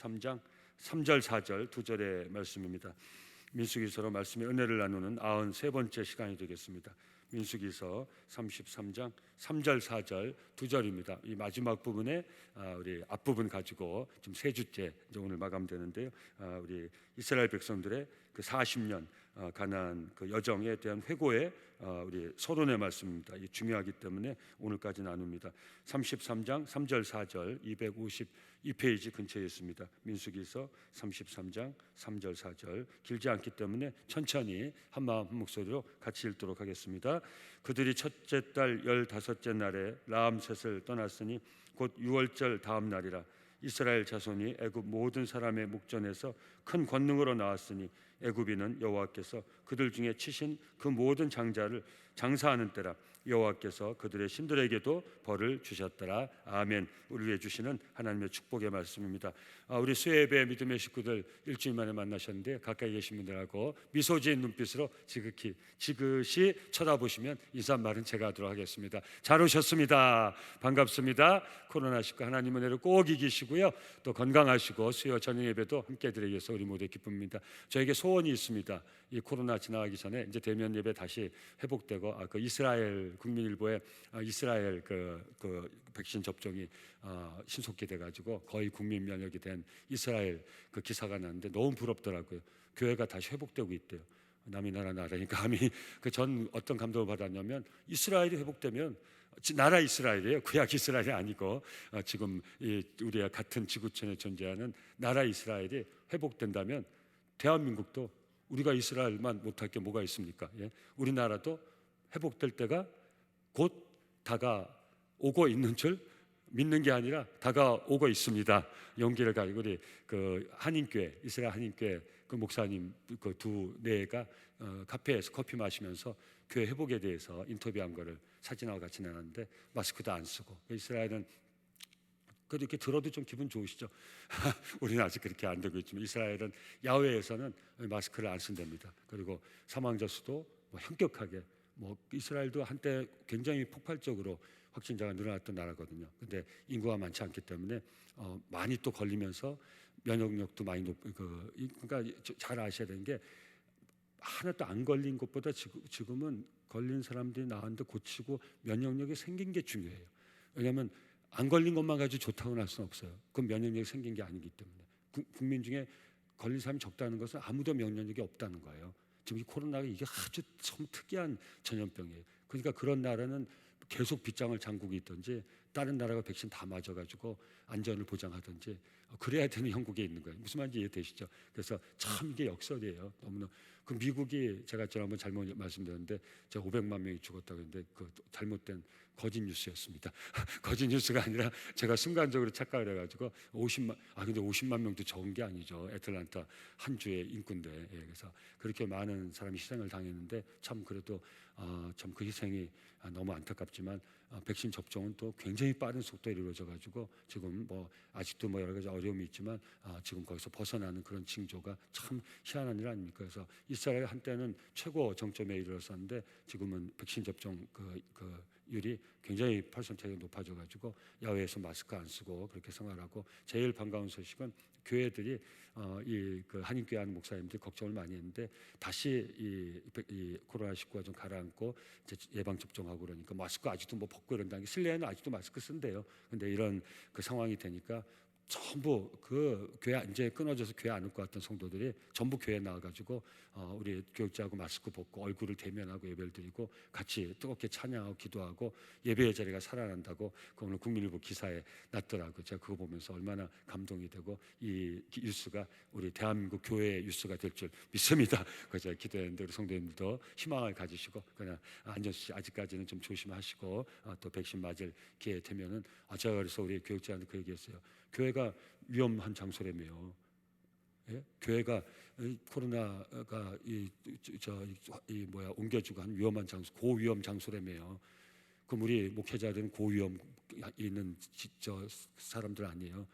3장 3절 4절 두 절의 말씀입니다. 민수기서로 말씀의 은혜를 나누는 93번째 시간이 되겠습니다. 민수기서 33장 3절 4절 두 절입니다. 이 마지막 부분에 우리 앞부분 가지고 좀 세 주째 이제 오늘 마감되는데요. 우리 이스라엘 백성들의 그 40년 가나안 그 여정에 대한 회고의 우리 서론의 말씀입니다. 이 중요하기 때문에 오늘까지 나눕니다. 33장 3절 4절 252페이지 근처에 있습니다. 민수기서 33장 3절 4절 길지 않기 때문에 천천히 한마음 한 목소리로 같이 읽도록 하겠습니다. 그들이 첫째 달 15째 날에 라암셋을 떠났으니 곧 6월절 다음 날이라. 이스라엘 자손이 애굽 모든 사람의 목전에서 큰 권능으로 나왔으니 애굽인은 여호와께서 그들 중에 치신 그 모든 장자를 장사하는 때라. 여호와께서 그들의 신들에게도 벌을 주셨더라. 아멘. 우리 위해 주시는 하나님의 축복의 말씀입니다. 우리 수예배 믿음의 식구들 일주일 만에 만나셨는데 가까이 계신 분들하고 미소 지은 눈빛으로 지그시 쳐다보시면 인사 말은 제가 하도록 하겠습니다. 잘 오셨습니다. 반갑습니다. 코로나19 하나님 은혜를 꼭 이기시고요, 또 건강하시고 수요 저녁 예배도 함께 드리기 위해서 우리 모두 기쁩니다. 저에게 소원이 있습니다. 이 코로나 지나가기 전에 이제 대면 예배 다시 회복되고 그 이스라엘 국민일보에 이스라엘 그 백신 접종이 신속히 돼가지고 거의 국민 면역이 된 이스라엘 그 기사가 났는데 너무 부럽더라고요. 교회가 다시 회복되고 있대요. 남이 나라니까 감히 전 어떤 감동을 받았냐면 이스라엘이 회복되면 나라 이스라엘이에요. 구약 이스라엘이 아니고 지금 우리와 같은 지구촌에 존재하는 나라 이스라엘이 회복된다면 대한민국도 우리가 이스라엘만 못할 게 뭐가 있습니까? 예? 우리나라도 회복될 때가 곧 다가오고 있는 줄 믿는 게 아니라 다가오고 있습니다. 용기를 가지고 우리 그 한인교회 이스라엘 한인교회 그 목사님 그 두 네가 카페에서 커피 마시면서 교회 회복에 대해서 인터뷰한 거를 사진하고 같이 내놨는데 마스크도 안 쓰고 이스라엘은 그래도 이렇게 들어도 좀 기분 좋으시죠? 우리는 아직 그렇게 안 되고 있지만 이스라엘은 야외에서는 마스크를 안 쓴답니다. 그리고 사망자 수도 현격하게 이스라엘도 한때 굉장히 폭발적으로 확진자가 늘어났던 나라거든요. 근데 인구가 많지 않기 때문에 많이 또 걸리면서 면역력도 많이 그러니까 잘 아셔야 되는 게 하나도 안 걸린 것보다 지금은 걸린 사람들이 나왔는데 고치고 면역력이 생긴 게 중요해요. 왜냐하면 안 걸린 것만 가지고 좋다고 할 수는 없어요. 그건 면역력이 생긴 게 아니기 때문에 국민 중에 걸린 사람이 적다는 것은 아무도 면역력이 없다는 거예요. 지금 이 코로나가 이게 아주 참 특이한 전염병이에요. 그러니까 그런 나라는 계속 빗장을 장국이 있든지 다른 나라가 백신 다 맞아가지고 안전을 보장하든지 그래야 되는 형국에 있는 거예요. 무슨 말인지 이해되시죠? 그래서 참 이게 역설이에요. 너무나 그 미국이 제가 지난번 잘못 말씀드렸는데 제가 500만 명이 죽었다고 했는데 그 잘못된 거짓 뉴스였습니다. 거짓 뉴스가 아니라 제가 순간적으로 착각을 해가지고 근데 50만 명도 적은 게 아니죠. 애틀란타 한 주의 인구인데 그래서 그렇게 많은 사람이 희생을 당했는데 참 그래도 참 그 희생이 너무 안타깝지만 백신 접종은 또 굉장히 빠른 속도로 이루어져가지고 지금 아직도 여러 가지 어려움이 있지만 지금 거기서 벗어나는 그런 징조가 참 희한한 일 아닙니까? 그래서 이스라엘 한때는 최고 정점에 이르렀었는데 지금은 백신 접종 율이 굉장히 퍼센트가 높아져가지고 야외에서 마스크 안 쓰고 그렇게 생활하고 제일 반가운 소식은 교회들이 그 한인교회 하는 목사님들이 걱정을 많이 했는데 다시 이 코로나19가 좀 가라앉고 이제 예방 접종하고 그러니까 마스크 아직도 벗고 이런다는 게 실내에는 아직도 마스크 쓴대요. 근데 이런 그 상황이 되니까 전부 그 교회 이제 끊어져서 교회 안 올 것 같던 성도들이 전부 교회 나와가지고 우리 교육자하고 마스크 벗고 얼굴을 대면하고 예배를 드리고 같이 뜨겁게 찬양하고 기도하고 예배의 자리가 살아난다고 그 오늘 국민일보 기사에 났더라고요. 제가 그거 보면서 얼마나 감동이 되고 이 뉴스가 우리 대한민국 교회의 뉴스가 될 줄 믿습니다. 그래서 제가 기도했는데 우리 성도님들도 희망을 가지시고 그러나 안전수칙 아직까지는 좀 조심하시고 또 백신 맞을 기회 되면은 제가 그래서 우리 교육자한테 그 얘기했어요. 교회가 위험한 장소라며요. 예? 교회가 코로나가 옮겨주고 한 위험한 장소, 고위험 장소라며요. 그럼 우리 목회자들은 고위험 있는 사람들 아니에요.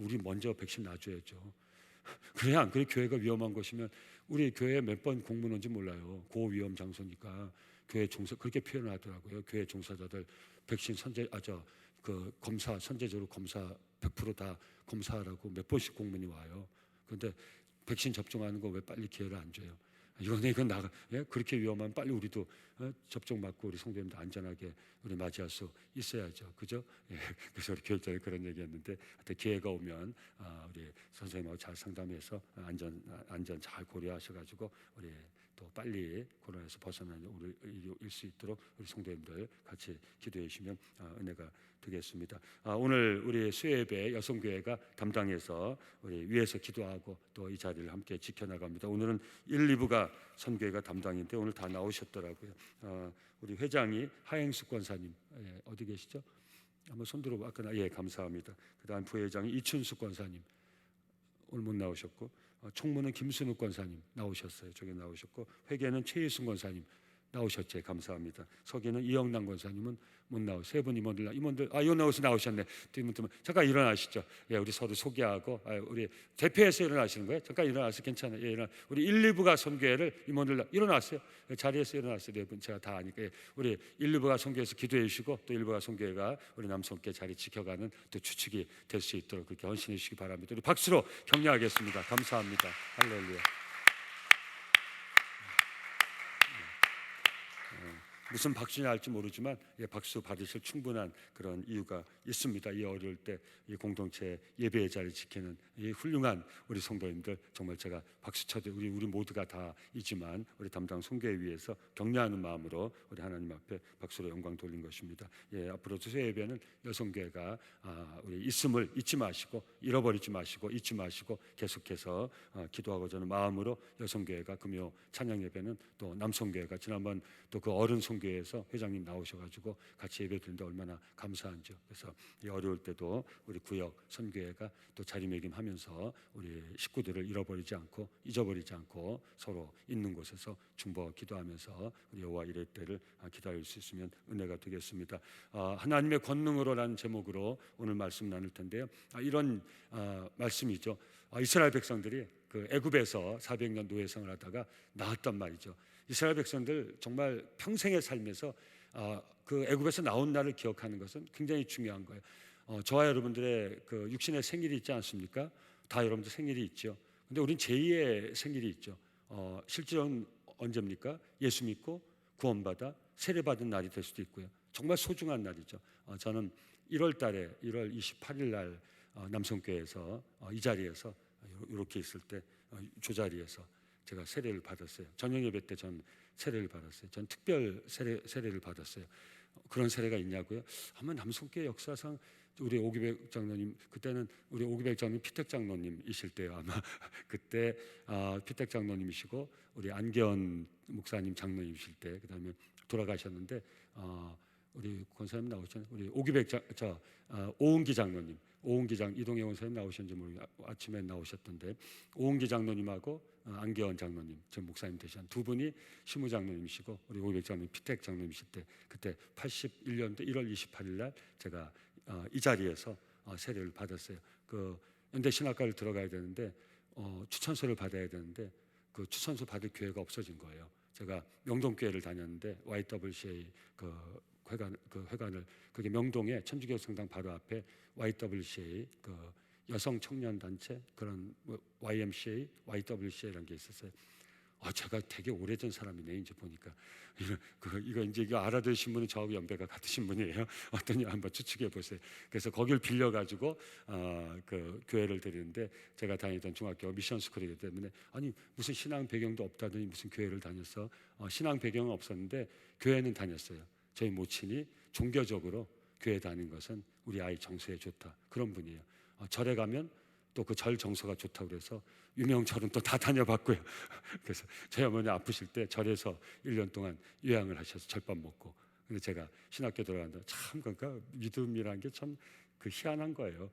우리 먼저 백신 놔줘야죠. 그래야 안 그래 교회가 위험한 것이면 우리 교회에 몇 번 공문원지 몰라요. 고위험 장소니까 교회 종사 그렇게 표현하더라고요. 교회 종사자들 백신 그 검사 선제적으로 검사 100%다 검사하라고 몇 번씩 공문이 와요. 그런데 백신 접종하는 거 왜 빨리 기회를 안 줘요? 이건 나가 그렇게 위험하면 빨리 우리도 접종 맞고 우리 성도님들 안전하게 우리 맞이할 수 있어야죠, 그죠? 그래서 우리 교육자에 그런 얘기했는데 하여튼 기회가 오면 우리 선생님하고 잘 상담해서 안전 잘 고려하셔가지고 우리 또 빨리 코로나에서 벗어나는 우리 수 있도록 우리 성도님들 같이 기도해 주시면 은혜가 되겠습니다. 오늘 우리 수요예배 여성교회가 담당해서 우리 위에서 기도하고 또 이 자리를 함께 지켜나갑니다. 오늘은 1, 2부가 선교회가 담당인데 오늘 다 나오셨더라고요. 우리 회장이 하행숙 권사님 어디 계시죠? 한번 손 들어봐. 아까 감사합니다. 그다음 부회장이 이춘숙 권사님 오늘 못 나오셨고 총무는 김순욱 권사님 나오셨어요. 저기 나오셨고 회계는 최희순 권사님 나오셨지. 감사합니다. 서기는 이영남 권사님은 못 나오고 세 분 임원들 이혼나오서 나오셨네. 잠깐 일어나시죠. 우리 서로 소개하고 우리 대표해서 일어나시는 거예요. 잠깐 일어나서 괜찮아요. 우리 1, 2부가 선교회를 임원들 일어났어요. 자리에서 일어났어요. 네 분 제가 다 아니까 우리 1, 2부가 선교회에서 기도해 주시고 또 1부가 선교회가 우리 남성께 자리 지켜가는 또 주축이 될 수 있도록 그렇게 헌신해 주시기 바랍니다. 우리 박수로 격려하겠습니다. 감사합니다. 할렐루야. 무슨 박수냐 할지 모르지만 박수 받으실 충분한 그런 이유가 있습니다. 이 어려울 때 이 공동체 예배의 자리 지키는 이 훌륭한 우리 성도님들 정말 제가 박수 쳐도 우리 모두가 다이지만 우리 담당 선교회 위해서 격려하는 마음으로 우리 하나님 앞에 박수로 영광 돌린 것입니다. 앞으로도 새 예배는 여성교회가 우리 있음을 잊지 마시고 잃어버리지 마시고 잊지 마시고 계속해서 기도하고자 하는 마음으로 여성교회가 금요 찬양 예배는 또 남성교회가 지난번 또 그 어른 성교회에서 회장님 나오셔가지고 같이 예배 드리는데 얼마나 감사한지요. 그래서 이 어려울 때도 우리 구역 선교회가 또 자리매김하면서 우리 식구들을 잊어버리지 않고 서로 있는 곳에서 중보 기도하면서 우리 여호와 이를 때를 기다릴 수 있으면 은혜가 되겠습니다. 하나님의 권능으로라는 제목으로 오늘 말씀 나눌 텐데요. 이런 말씀이죠. 이스라엘 백성들이 그 애굽에서 400년 노예생을 하다가 나왔단 말이죠. 이스라엘 백성들 정말 평생의 삶에서 그 애굽에서 나온 날을 기억하는 것은 굉장히 중요한 거예요. 저와 여러분들의 그 육신의 생일이 있지 않습니까? 다 여러분들 생일이 있죠. 근데 우린 제2의 생일이 있죠. 실제로는 언제입니까? 예수 믿고 구원받아 세례받은 날이 될 수도 있고요. 정말 소중한 날이죠. 저는 1월 달에 1월 28일 날 남성교회에서 이 자리에서 이렇게 있을 때 저 자리에서 제가 세례를 받았어요. 저녁 예배 때 전 세례를 받았어요. 전 특별 세례를 받았어요. 그런 세례가 있냐고요? 아마 남성교회 역사상 우리 오기백 장로님 그때는 우리 오기백 장로님 피택 장로님이실 때요. 아마 그때 피택 장로님이시고 우리 안기현 목사님 장로님이실 때 그다음에 돌아가셨는데 우리 권사님 나오셨잖아요. 우리 오기백 오은기 장로님, 오은기 이동영 원사님 나오셨는지 모르겠어요. 아침에 나오셨던데 오은기 장로님하고 안기현 장로님, 지금 목사님 되신 두 분이 시무 장로님이시고 우리 오기백 장로님 피택 장로님이실 때 그때 81년도 1월 28일 날 제가 이 자리에서 세례를 받았어요. 그 연대 신학과를 들어가야 되는데 추천서를 받아야 되는데 그 추천서 받을 교회가 없어진 거예요. 제가 명동교회를 다녔는데 YWCA 회관을 그게 명동에 천주교 성당 바로 앞에 YWCA 그 여성 청년 단체 그런 YMCA, YWCA라는 게 있었어요. 제가 되게 오래전 사람이네 이제 보니까 이거 알아들으신 분은 저하고 연배가 같으신 분이에요. 어떠냐 한번 추측해 보세요. 그래서 거기를 빌려 가지고 그 교회를 드리는데 제가 다니던 중학교가 미션 스쿨이기 때문에 아니 무슨 신앙 배경도 없다더니 무슨 교회를 다녔어? 신앙 배경은 없었는데 교회는 다녔어요. 저희 모친이 종교적으로 교회 다니는 것은 우리 아이 정서에 좋다 그런 분이에요. 절에 가면 또 그 절 정서가 좋다고 그래서 유명절은 또 다 다녀봤고요. 그래서 저희 어머니 아프실 때 절에서 1년 동안 요양을 하셔서 절밥 먹고. 근데 제가 신학교 들어간다 참 그러니까 믿음이라는 게 참 그 희한한 거예요.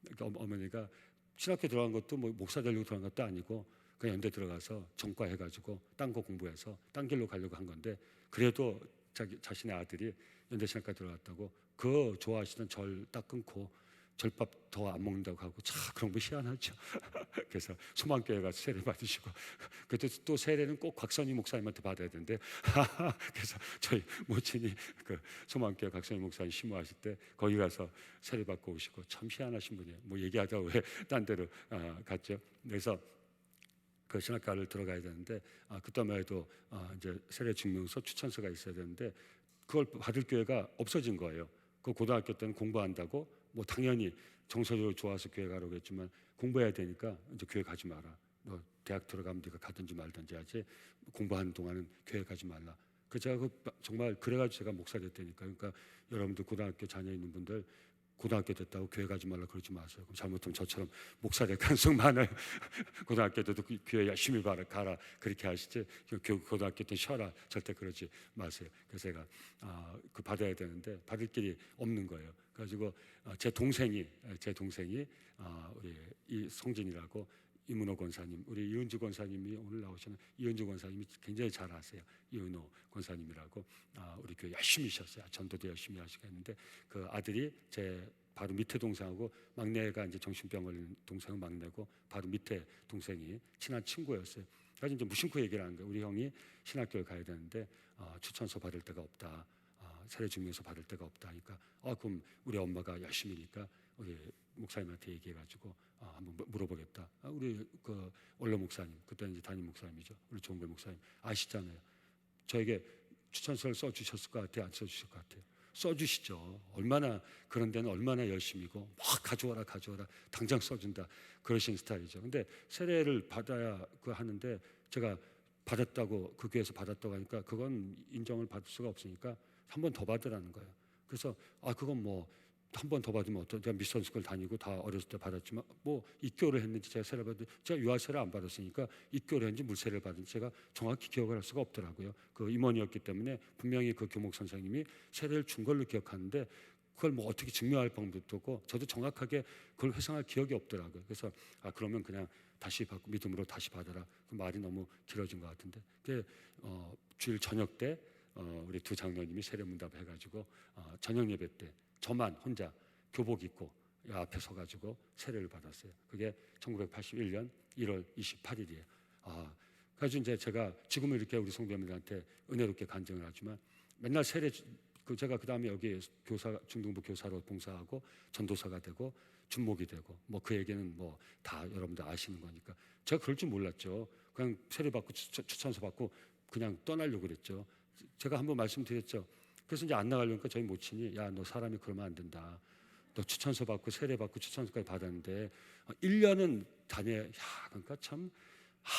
그러니까 어머니가 신학교 들어간 것도 뭐 목사 되려고 들어간 것도 아니고 그냥 연대 들어가서 전과 해가지고 딴 거 공부해서 딴 길로 가려고 한 건데 그래도 자신의 아들이 연대 신학과 들어갔다고 그 좋아하시던 절 딱 끊고 절밥 더 안 먹는다고 하고 참 그런 거 희한하죠. 그래서 소망교회 가서 세례 받으시고, 그때 또 세례는 꼭 곽선희 목사님한테 받아야 되는데 그래서 저희 모친이 그 소망교회 곽선희 목사님 심호하실 때 거기 가서 세례 받고 오시고, 참 희한하신 분이에요. 뭐 얘기하다 왜 딴 데로 갔죠. 그래서 그 신학과를 들어가야 되는데 그때만 해도 이제 세례 증명서 추천서가 있어야 되는데 그걸 받을 교회가 없어진 거예요. 그 고등학교 때는 공부한다고 뭐 당연히 정서적으로 좋아서 교회 가라고 했지만 공부해야 되니까 이제 교회 가지 마라. 너 대학 들어가면 네가 가든지 말든지 하지 공부하는 동안은 교회 가지 말라. 그 제가 정말 그래가지고 제가 목사 됐다니까. 그러니까 여러분들 고등학교 자녀 있는 분들 고등학교 됐다고 교회 가지 말라 그러지 마세요. 그럼 잘못하면 저처럼 목사 될 가능성 많아요. 고등학교 때도 교회 열심히 가라 그렇게 하시지 고등학교 때 쉬어라 절대 그러지 마세요. 그래서 제가 그 받아야 되는데 받을 길이 없는 거예요. 그래가지고 제 동생이 우리 이성진이라고 이문호 권사님, 우리 이은주 권사님이 오늘 나오시는 이은주 권사님이 굉장히 잘 아세요. 이은호 권사님이라고 우리 교회 열심히 하셨어요. 전도도 열심히 하시겠는데 그 아들이 제 바로 밑에 동생하고 막내가 이제 정신병 걸린 동생은 막내고 바로 밑에 동생이 친한 친구였어요. 그래서 이제 무심코 얘기를 하는 거예요. 우리 형이 신학교를 가야 되는데 추천서 받을 데가 없다. 세례 증명서 받을 데가 없다 하니까 그럼 우리 엄마가 열심히니까 우리 목사님한테 얘기해가지고 한번 물어보겠다. 우리 그 원로 목사님 그때 이제 담임 목사님이죠. 우리 조은배 목사님 아시잖아요. 저에게 추천서를 써주셨을 것 같아요? 안 써주실 것 같아요? 써주시죠. 얼마나 그런 데는 얼마나 열심이고 막 가져와라 당장 써준다 그러신 스타일이죠. 근데 세례를 받아야 하는데 제가 받았다고 그 교회에서 받았다고 하니까 그건 인정을 받을 수가 없으니까 한 번 더 받으라는 거예요. 그래서 그건 뭐 한 번 더 받으면 제가 미션스쿨 다니고 다 어렸을 때 받았지만 뭐 입교를 했는지 제가 세례 받은 제가 유아세례 안 받았으니까 입교를 했는지 물세례를 받은지 제가 정확히 기억을 할 수가 없더라고요. 그 임원이었기 때문에 분명히 그 교목 선생님이 세례를 준 걸로 기억하는데 그걸 뭐 어떻게 증명할 방법도 없고 저도 정확하게 그걸 회상할 기억이 없더라고요. 그래서 그러면 그냥 다시 받고 믿음으로 다시 받아라. 그 말이 너무 길어진 것 같은데 주일 저녁 때 우리 두 장로님이 세례문답 해가지고 저녁 예배 때 저만 혼자 교복 입고 앞에 서가지고 세례를 받았어요. 그게 1981년 1월 28일이에요. 그래서 이제 제가 지금은 이렇게 우리 성도님들한테 은혜롭게 간증을 하지만 맨날 세례 제가 그 다음에 여기 중등부 교사로 봉사하고 전도사가 되고 준목이 되고 뭐 그 얘기는 뭐 다 여러분들 아시는 거니까 제가 그럴 줄 몰랐죠. 그냥 세례 받고 추천서 받고 그냥 떠나려고 그랬죠. 제가 한번 말씀드렸죠. 그래서 이제 안 나가려니까 저희 모친이 야 너 사람이 그러면 안 된다. 너 추천서 받고 세례 받고 추천서까지 받았는데 1년은 그러니까 참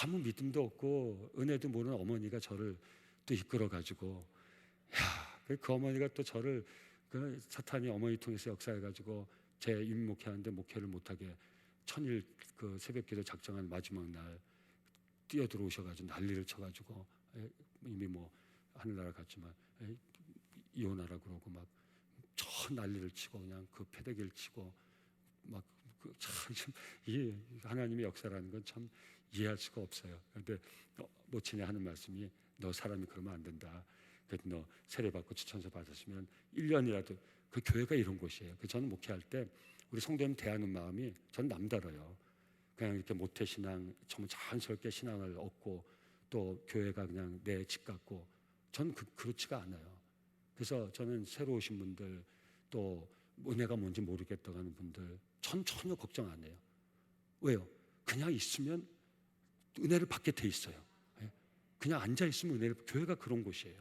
아무 믿음도 없고 은혜도 모르는 어머니가 저를 또 이끌어 가지고 그 어머니가 또 저를 그 사탄이 어머니 통해서 역사해 가지고 제 임목회하는데 목회를 못하게 천일 그 새벽기도 작정한 마지막 날 뛰어들어오셔가지고 난리를 쳐가지고 이미 뭐 하늘나라 갔지만 이혼하라 그러고 막 저 난리를 치고 그냥 그 패대기를 치고 막 참 이 하나님의 역사라는 건 참 이해할 수가 없어요. 그런데 모친이 하는 말씀이 너 사람이 그러면 안 된다. 그래도 너 세례 받고 추천서 받았으면 1년이라도 그 교회가 이런 곳이에요. 저는 목회할 때 우리 성도님 대하는 마음이 전 남다르요. 그냥 이렇게 모태신앙 정말 자연스럽게 신앙을 얻고 또 교회가 그냥 내 집 같고 전 그렇지가 않아요. 그래서 저는 새로 오신 분들 또 은혜가 뭔지 모르겠다고 하는 분들 전 전혀 걱정 안 해요. 왜요? 그냥 있으면 은혜를 받게 돼 있어요. 그냥 앉아 있으면 은혜를 교회가 그런 곳이에요.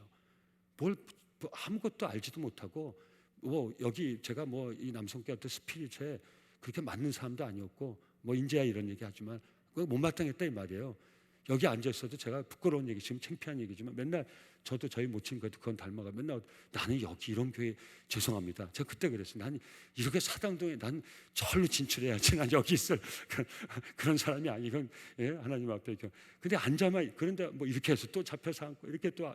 뭐 아무것도 알지도 못하고 뭐 여기 제가 뭐 이 남성교회 스피릿에 그렇게 맞는 사람도 아니었고 뭐 인제야 이런 얘기 하지만 그거 못마땅했다 이 말이에요. 여기 앉아 있어도 제가 부끄러운 얘기 지금 창피한 얘기지만 맨날 저도 저희 모친과도 그건 닮아가 맨날 나는 여기 이런 교회 죄송합니다. 제가 그때 그랬어요. 나는 이렇게 사당동에 난 절로 진출해야지. 난 여기 있을 그런 사람이 아니. 이건 하나님 앞에 근데 앉아만 그런데 뭐 이렇게 해서 또 잡혀서 앉고 이렇게 또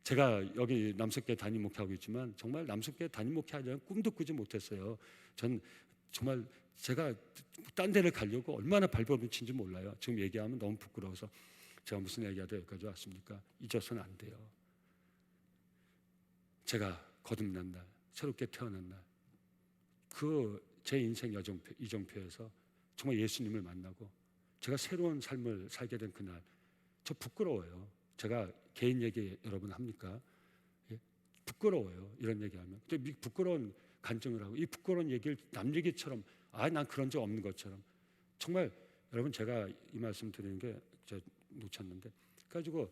제가 여기 남석교회 담임 목회하고 있지만 정말 남석교회 담임 목회하려면 꿈도 꾸지 못했어요. 전 정말 제가 딴 데를 가려고 얼마나 발버둥 친지 몰라요. 지금 얘기하면 너무 부끄러워서 제가 무슨 얘기하다 여기까지 왔습니까? 잊어서는 안 돼요. 제가 거듭난 날, 새롭게 태어난 날, 그 제 인생 이정표에서 정말 예수님을 만나고 제가 새로운 삶을 살게 된 그날, 저 부끄러워요. 제가 개인 얘기 여러분 합니까? 예? 부끄러워요. 이런 얘기하면. 근데 이 부끄러운 간증을 하고 이 부끄러운 얘기를 남 얘기처럼 난 그런 적 없는 것처럼 정말 여러분 제가 이 말씀 드리는 게 저 놓쳤는데 그래가지고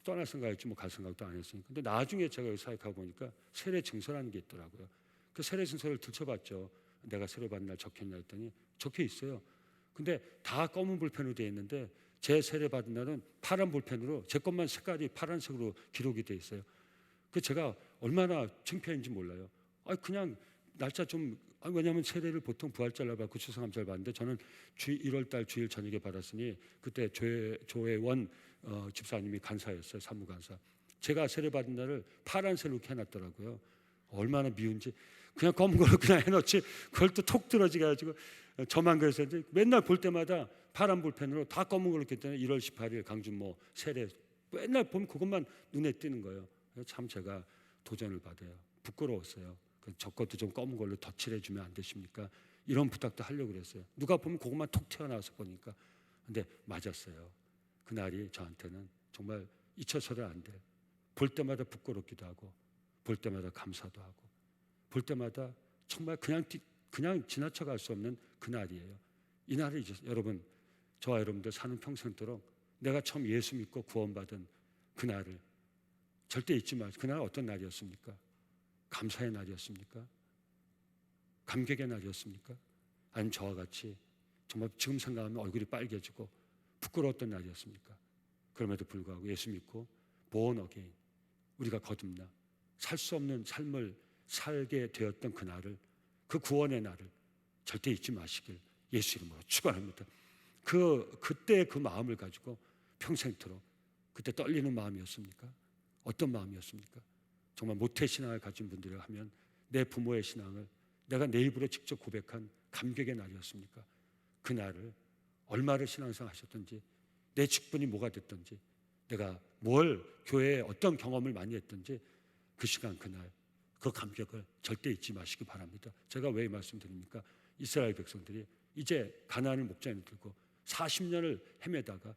떠날 생각했지 뭐 갈 생각도 안 했으니까. 근데 나중에 제가 여기 사역하고 보니까 세례 증서라는 게 있더라고요. 그 세례 증서를 들춰봤죠. 내가 세례 받은 날 적혀있냐 했더니 적혀 있어요. 근데 다 검은 볼펜으로 되어 있는데 제 세례 받은 날은 파란 볼펜으로 제 것만 색깔이 파란색으로 기록이 되어 있어요. 그 제가 얼마나 창피한지 몰라요. 그냥 날짜 좀 왜냐하면 세례를 보통 부활절날 받고 추수감사를 받는데 저는 1월달 주일 저녁에 받았으니 그때 조혜원 집사님이 간사였어요. 사무간사. 제가 세례 받은 날을 파란색으로 이렇게 해놨더라고요. 얼마나 미운지 그냥 검은 걸로 그냥 해놓지 그걸 또 톡 들어지게 해가지고 저만 그래서 맨날 볼 때마다 파란 볼펜으로 다 검은 걸로 했기 때문에 1월 18일 강준모 세례 맨날 보면 그것만 눈에 띄는 거예요. 참 제가 도전을 받아요. 부끄러웠어요. 저 것도 좀 검은 걸로 덧칠해주면 안 되십니까? 이런 부탁도 하려고 그랬어요. 누가 보면 그것만 톡 튀어나와서 보니까. 근데 맞았어요. 그날이 저한테는 정말 잊혀서는 안 돼. 볼 때마다 부끄럽기도 하고 볼 때마다 감사도 하고 볼 때마다 정말 그냥 지나쳐갈 수 없는 그날이에요. 이 날이 여러분 저와 여러분들 사는 평생도록 내가 처음 예수 믿고 구원받은 그날을 절대 잊지 마세요. 그날 어떤 날이었습니까? 감사의 날이었습니까? 감격의 날이었습니까? 아니면 저와 같이 정말 지금 생각하면 얼굴이 빨개지고 부끄러웠던 날이었습니까? 그럼에도 불구하고 예수 믿고 born again 우리가 거듭나 살 수 없는 삶을 살게 되었던 그날을 그 구원의 날을 절대 잊지 마시길 예수 이름으로 축원합니다. 그때 그 마음을 가지고 평생토록 그때 떨리는 마음이었습니까? 어떤 마음이었습니까? 정말 모태신앙을 가진 분들이 하면 내 부모의 신앙을 내가 내 입으로 직접 고백한 감격의 날이었습니까? 그 날을 얼마를 신앙생활 하셨든지 내 직분이 뭐가 됐든지 내가 뭘 교회에 어떤 경험을 많이 했든지 그 시간 그날 그 감격을 절대 잊지 마시기 바랍니다. 제가 왜 이 말씀 드립니까? 이스라엘 백성들이 이제 가나안을 목전에 들고 40년을 헤매다가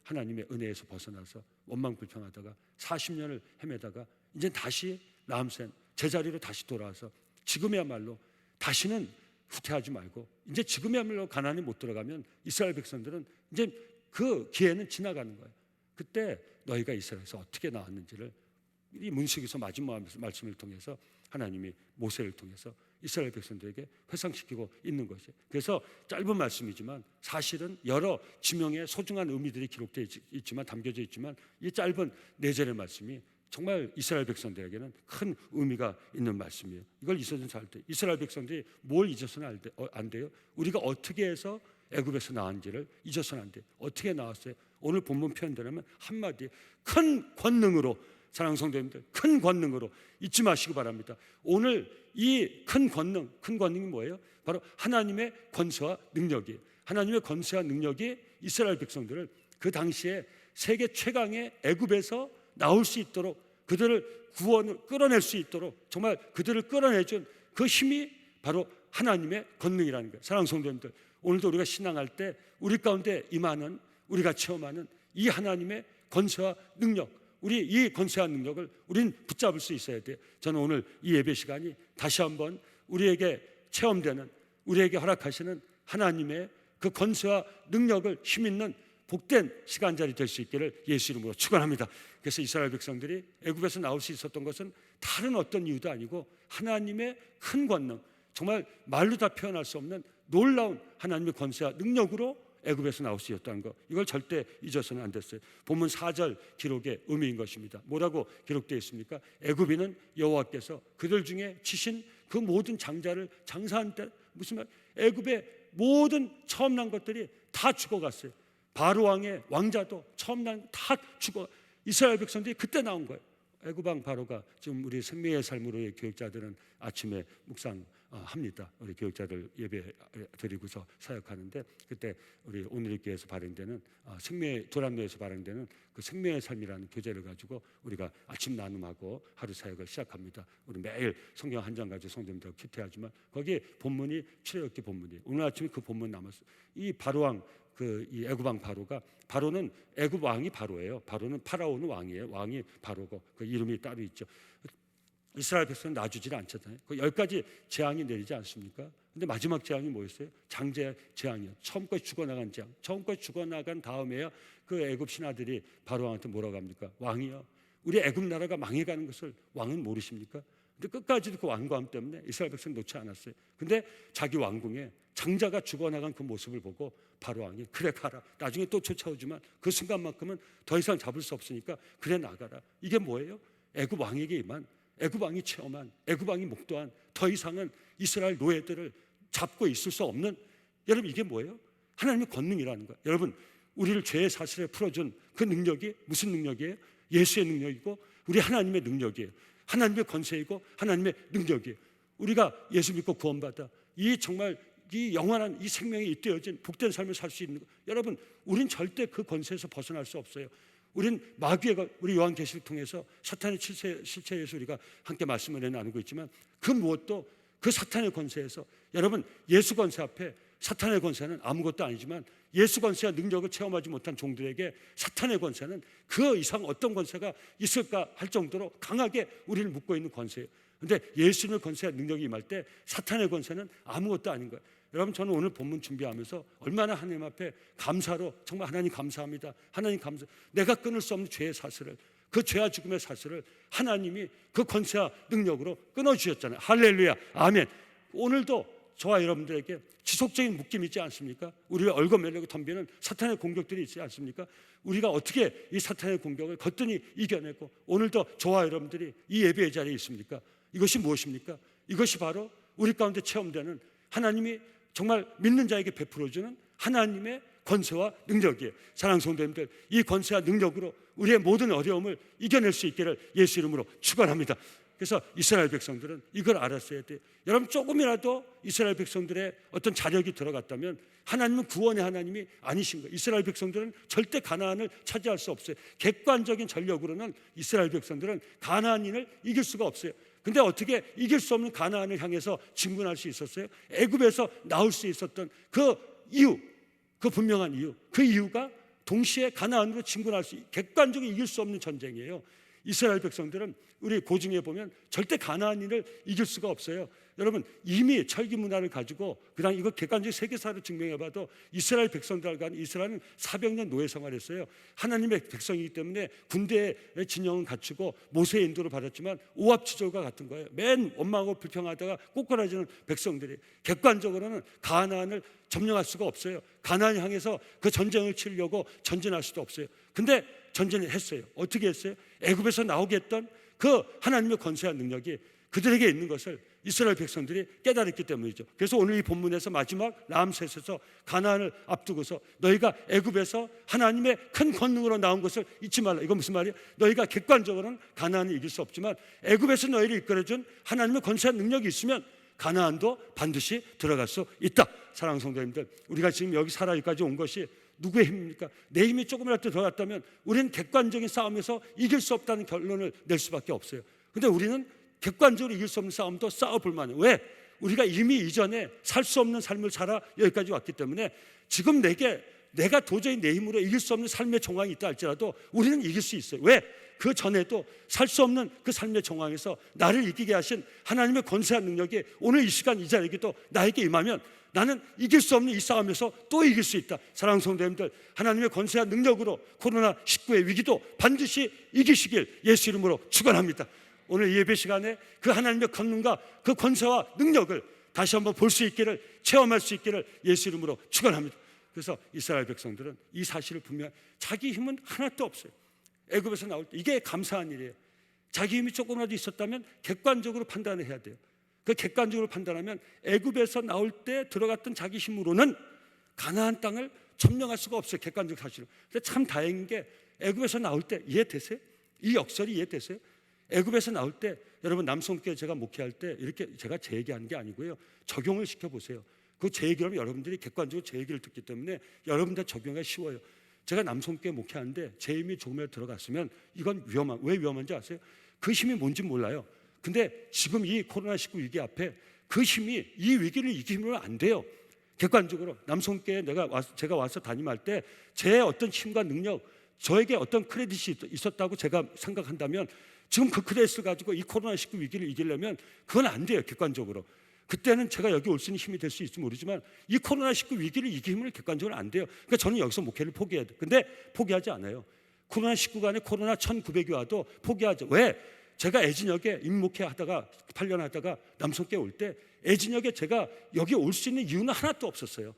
하나님의 은혜에서 벗어나서 원망불평하다가 40년을 헤매다가 이제 다시 라암센 제자리로 다시 돌아와서 지금이야말로 다시는 후퇴하지 말고 이제 지금이야말로 가나안에 못 들어가면 이스라엘 백성들은 이제 그 기회는 지나가는 거예요. 그때 너희가 이스라엘에서 어떻게 나왔는지를 이 문수기서 마지막 말씀을 통해서 하나님이 모세를 통해서 이스라엘 백성들에게 회상시키고 있는 것이에요. 그래서 짧은 말씀이지만 사실은 여러 지명의 소중한 의미들이 기록되어 있지만 담겨져 있지만 이 짧은 4절의 말씀이 정말 이스라엘 백성들에게는 큰 의미가 있는 말씀이에요. 이걸 잊어서는 안 돼. 이스라엘 백성들이 뭘 잊어서는 안 돼요? 우리가 어떻게 해서 애굽에서 나왔는지를 잊어서는 안 돼요. 어떻게 나왔어요? 오늘 본문 표현대로면 한마디 큰 권능으로 사랑하는 성도님들 큰 권능으로 잊지 마시기 바랍니다. 오늘 이 큰 권능이 뭐예요? 바로 하나님의 권세와 능력이에요. 하나님의 권세와 능력이 이스라엘 백성들을 그 당시에 세계 최강의 애굽에서 나올 수 있도록 그들을 구원을 끌어낼 수 있도록 정말 그들을 끌어내준 그 힘이 바로 하나님의 권능이라는 거예요. 사랑하는 성도님들 오늘도 우리가 신앙할 때 우리 가운데 임하는 우리가 체험하는 이 하나님의 권세와 능력 우리 이 권세와 능력을 우리는 붙잡을 수 있어야 돼요. 저는 오늘 이 예배 시간이 다시 한번 우리에게 체험되는 우리에게 허락하시는 하나님의 그 권세와 능력을 힘있는 복된 시간자리 될 수 있기를 예수 이름으로 축원합니다. 그래서 이스라엘 백성들이 애굽에서 나올 수 있었던 것은 다른 어떤 이유도 아니고 하나님의 큰 권능 정말 말로 다 표현할 수 없는 놀라운 하나님의 권세와 능력으로 애굽에서 나올 수 있었다는 것 이걸 절대 잊어서는 안 됐어요. 본문 4절 기록의 의미인 것입니다. 뭐라고 기록되어 있습니까? 애굽인은 여호와께서 그들 중에 치신 그 모든 장자를 장사한 때 무슨 말? 애굽의 모든 처음 난 것들이 다 죽어갔어요. 바로 왕의 왕자도 처음 난 다 죽어 이스라엘 백성들이 그때 나온 거예요. 애굽 왕 바로가 지금 우리 생명의 삶으로의 교육자들은 아침에 묵상합니다. 우리 교육자들 예배 드리고서 사역하는데, 그때 우리 오늘의 교회에서 발행되는 생명의 도란노에서 발행되는 그 생명의 삶이라는 교재를 가지고 우리가 아침 나눔하고 하루 사역을 시작합니다. 우리 매일 성경 한 장 가지고 성도님들 큐티하지만 거기에 본문이 출애굽기 본문이에요. 오늘 아침에 그 본문 남았어요. 이 바로왕, 이 애굽 왕 바로는 애굽 왕이 바로예요. 바로는 파라오는 왕이에요. 왕이 바로고 그 이름이 따로 있죠. 이스라엘 백성은 놔주질 않잖아요. 그 10가지 재앙이 내리지 않습니까? 근데 마지막 재앙이 뭐였어요? 장제 재앙이요. 처음까지 죽어나간 재앙. 처음까지 죽어나간 다음에야 그 애굽 신하들이 바로 왕한테 뭐라고 합니까? 왕이요, 우리 애굽 나라가 망해가는 것을 왕은 모르십니까? 근데 끝까지도 그 완고함 때문에 이스라엘 백성 놓지 않았어요. 근데 자기 왕궁에 장자가 죽어나간 그 모습을 보고 바로 왕이 그래 가라. 나중에 또 쫓아오지만 그 순간만큼은 더 이상 잡을 수 없으니까 그래 나가라. 이게 뭐예요? 애굽 왕에게 임한, 애굽 왕이 체험한, 애굽 왕이 목도한 더 이상은 이스라엘 노예들을 잡고 있을 수 없는, 여러분 이게 뭐예요? 하나님의 권능이라는 거예요. 여러분 우리를 죄의 사슬에 풀어준 그 능력이 무슨 능력이에요? 예수의 능력이고 우리 하나님의 능력이에요. 하나님의 권세이고 하나님의 능력이에요. 우리가 예수 믿고 구원받아 이 정말 이 영원한 이 생명에 잇대어진 복된 삶을 살 수 있는 거. 여러분 우린 절대 그 권세에서 벗어날 수 없어요. 우린 마귀의, 우리 요한계시를 통해서 사탄의 실체에 대해서 우리가 함께 말씀을 나누고 있지만 그 무엇도 그 사탄의 권세에서, 여러분 예수 권세 앞에 사탄의 권세는 아무것도 아니지만 예수 권세와 능력을 체험하지 못한 종들에게 사탄의 권세는 그 이상 어떤 권세가 있을까 할 정도로 강하게 우리를 묶고 있는 권세예요. 그런데 예수님의 권세와 능력이 임할 때 사탄의 권세는 아무것도 아닌 거예요. 여러분 저는 오늘 본문 준비하면서 얼마나 하나님 앞에 감사로, 정말 하나님 감사합니다. 하나님 감사. 내가 끊을 수 없는 죄의 사슬을, 그 죄와 죽음의 사슬을 하나님이 그 권세와 능력으로 끊어주셨잖아요. 할렐루야, 아멘. 오늘도 저와 여러분들에게 지속적인 묶임이 있지 않습니까? 우리를 얽어매려고 덤비는 사탄의 공격들이 있지 않습니까? 우리가 어떻게 이 사탄의 공격을 거뜬히 이겨내고 오늘도 저와 여러분들이 이 예배의 자리에 있습니까? 이것이 무엇입니까? 이것이 바로 우리 가운데 체험되는 하나님이 정말 믿는 자에게 베풀어주는 하나님의 권세와 능력이에요. 사랑하는 성도님들, 이 권세와 능력으로 우리의 모든 어려움을 이겨낼 수 있기를 예수 이름으로 축원합니다. 그래서 이스라엘 백성들은 이걸 알았어야 돼요. 여러분 조금이라도 이스라엘 백성들의 어떤 자력이 들어갔다면 하나님은 구원의 하나님이 아니신 거예요. 이스라엘 백성들은 절대 가나안을 차지할 수 없어요. 객관적인 전력으로는 이스라엘 백성들은 가나안인을 이길 수가 없어요. 근데 어떻게 이길 수 없는 가나안을 향해서 진군할 수 있었어요? 애굽에서 나올 수 있었던 그 이유, 그 분명한 이유, 그 이유가 동시에 가나안으로 진군할 수, 객관적으로 이길 수 없는 전쟁이에요. 이스라엘 백성들은 우리 고증에 보면 절대 가나안인을 이길 수가 없어요. 여러분 이미 철기 문화를 가지고 그냥 이거 객관적 세계사를 증명해봐도 이스라엘 백성들 간 이스라엘은 400년 노예 생활했어요. 하나님의 백성이기 때문에 군대의 진영은 갖추고 모세의 인도를 받았지만 오합지졸과 같은 거예요. 맨 원망하고 불평하다가 꼬꾸라지는 백성들이 객관적으로는 가나안을 점령할 수가 없어요. 가나안을 향해서 그 전쟁을 치려고 전진할 수도 없어요. 근데 전진을 했어요. 어떻게 했어요? 애굽에서 나오게 했던 그 하나님의 권세와 능력이 그들에게 있는 것을 이스라엘 백성들이 깨달았기 때문이죠. 그래서 오늘 이 본문에서 마지막 라암셋에서 가나안을 앞두고서 너희가 애굽에서 하나님의 큰 권능으로 나온 것을 잊지 말라. 이거 무슨 말이에요? 너희가 객관적으로는 가나안을 이길 수 없지만 애굽에서 너희를 이끌어준 하나님의 권세와 능력이 있으면 가나안도 반드시 들어갈 수 있다. 사랑하는 성도님들, 우리가 지금 여기 살아 여기까지 온 것이 누구의 힘입니까? 내 힘이 조금이라도 들어갔다면 우리는 객관적인 싸움에서 이길 수 없다는 결론을 낼 수밖에 없어요. 근데 우리는 객관적으로 이길 수 없는 싸움도 싸워볼 만해요. 왜? 우리가 이미 이전에 살 수 없는 삶을 살아 여기까지 왔기 때문에 지금 내가 도저히 내 힘으로 이길 수 없는 삶의 정황이 있다 할지라도 우리는 이길 수 있어요. 왜? 그 전에도 살 수 없는 그 삶의 정황에서 나를 이기게 하신 하나님의 권세와 능력이 오늘 이 시간 이 자리에도 나에게 임하면 나는 이길 수 없는 이 싸움에서 또 이길 수 있다. 사랑하는 성도님들, 하나님의 권세와 능력으로 코로나19의 위기도 반드시 이기시길 예수 이름으로 축원합니다. 오늘 예배 시간에 그 하나님의 권능과 그 권세와 능력을 다시 한번 볼 수 있기를, 체험할 수 있기를 예수 이름으로 축원합니다. 그래서 이스라엘 백성들은 이 사실을 분명히, 자기 힘은 하나도 없어요. 애굽에서 나올 때 이게 감사한 일이에요. 자기 힘이 조금이라도 있었다면 객관적으로 판단을 해야 돼요. 그 객관적으로 판단하면 애굽에서 나올 때 들어갔던 자기 힘으로는 가나안 땅을 점령할 수가 없어요. 객관적 사실은. 근데 참 다행인 게 애굽에서 나올 때 이해되세요? 이 역설이 이해되세요? 애굽에서 나올 때 여러분 남성교회 제가 목회할 때 이렇게 제가 제 얘기하는 게 아니고요. 적용을 시켜보세요. 그 제 얘기를 여러분들이 객관적으로 제 얘기를 듣기 때문에 여러분들 적용하기가 쉬워요. 제가 남성교회 목회하는데 제 힘이 조금이라도 들어갔으면 이건 왜 위험한지 아세요? 그 힘이 뭔지 몰라요. 근데 지금 이 코로나19 위기 앞에 그 힘이 이 위기를 이기면 안 돼요. 객관적으로 남성교회 제가 와서 담임할 때 제 어떤 힘과 능력, 저에게 어떤 크레딧이 있었다고 제가 생각한다면 지금 그 크레딧을 가지고 이 코로나19 위기를 이기려면 그건 안 돼요. 객관적으로. 그때는 제가 여기 올 수 있는 힘이 될 수 있을지 모르지만 이 코로나19 위기를 이기면 객관적으로 안 돼요. 그러니까 저는 여기서 목회를 포기해야 돼요. 근데 포기하지 않아요. 코로나19가 아니라 코로나 1900이 와도 포기하죠. 왜? 제가 애진역에 임목회 하다가 8년 하다가 남성교회 올 때 애진역에 제가 여기 올 수 있는 이유는 하나도 없었어요.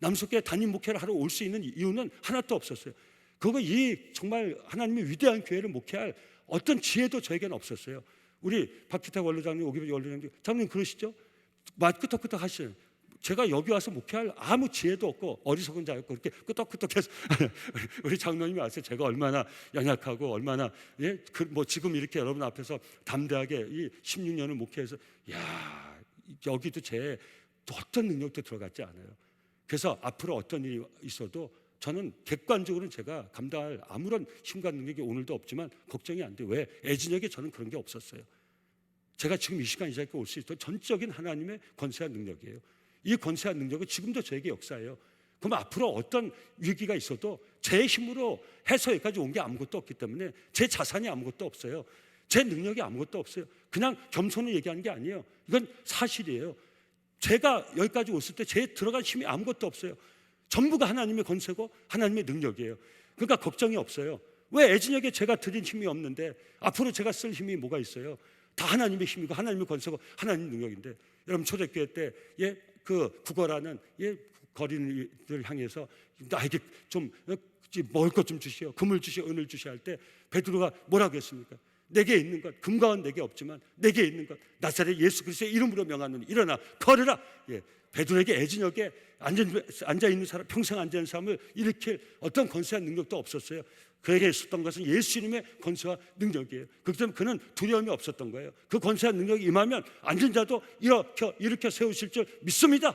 남성교회 담임 목회를 하러 올 수 있는 이유는 하나도 없었어요. 그거 이 정말 하나님의 위대한 교회를 목회할 어떤 지혜도 저에게는 없었어요. 우리 박기탁 원로장님, 오기배 원로장님, 장로님 그러시죠? 끄떡끄떡 하시는. 제가 여기 와서 목회할 아무 지혜도 없고 어리석은 자였고 그렇게 끄떡끄떡해서 우리 장로님이 아세요? 제가 얼마나 연약하고 얼마나 지금 이렇게 여러분 앞에서 담대하게 이 16년을 목회해서 여기도 제 어떤 능력도 들어갔지 않아요. 그래서 앞으로 어떤 일이 있어도 저는 객관적으로 제가 감당할 아무런 힘과 능력이 오늘도 없지만 걱정이 안 돼요. 왜? 애진역에 저는 그런 게 없었어요. 제가 지금 이 시간 이 자리에 올 수 있던 전적인 하나님의 권세한 능력이에요. 이 권세한 능력은 지금도 저에게 역사예요. 그럼 앞으로 어떤 위기가 있어도 제 힘으로 해서 여기까지 온 게 아무것도 없기 때문에 제 자산이 아무것도 없어요. 제 능력이 아무것도 없어요. 그냥 겸손을 얘기하는 게 아니에요. 이건 사실이에요. 제가 여기까지 왔을 때 제 들어간 힘이 아무것도 없어요. 전부가 하나님의 권세고 하나님의 능력이에요. 그러니까 걱정이 없어요. 왜? 애진역에 제가 드린 힘이 없는데 앞으로 제가 쓸 힘이 뭐가 있어요? 다 하나님의 힘이고 하나님의 권세고 하나님의 능력인데, 여러분 초대교회 때 그 구걸하는 거린이들 향해서 나에게 좀 먹을 것 좀 주시오, 금을 주시오, 은을 주시오 할 때 베드로가 뭐라고 했습니까? 내게 있는 것, 금과 은 내게 없지만 내게 있는 것 나사렛 예수 그리스도의 이름으로 명하노니 일어나 걸으라. 베드로에게 애진역에 앉아있는 사람, 평생 앉아있는 사람을 일으킬 어떤 권세한 능력도 없었어요. 그에게 있었던 것은 예수님의 권세와 능력이에요. 그렇기 때문에 그는 두려움이 없었던 거예요. 그 권세한 능력이 임하면 앉은 자도 일으켜 세우실 줄 믿습니다.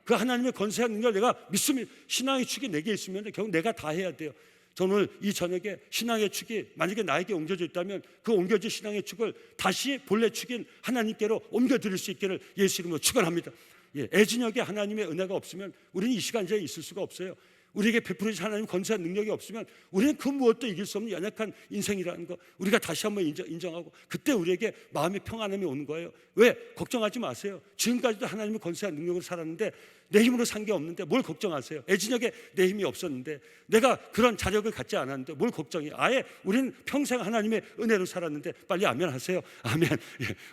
그 하나님의 권세한 능력을 내가 믿습니다. 신앙의 축이 내게 있으면 결국 내가 다 해야 돼요. 저는 오늘 이 저녁에 신앙의 축이 만약에 나에게 옮겨져 있다면 그 옮겨진 신앙의 축을 다시 본래 축인 하나님께로 옮겨드릴 수 있기를 예수 이름으로 축원합니다. 애진역에 하나님의 은혜가 없으면 우리는 이 시간 자리에 있을 수가 없어요. 우리에게 베풀어진 하나님 권세한 능력이 없으면 우리는 그 무엇도 이길 수 없는 연약한 인생이라는 거 우리가 다시 한번 인정하고, 그때 우리에게 마음의 평안함이 오는 거예요. 왜? 걱정하지 마세요. 지금까지도 하나님의 권세한 능력으로 살았는데 내 힘으로 산 게 없는데 뭘 걱정하세요? 애진역에 내 힘이 없었는데 내가 그런 자력을 갖지 않았는데 뭘 걱정해? 아예 우리는 평생 하나님의 은혜로 살았는데, 빨리 아멘 하세요. 아멘.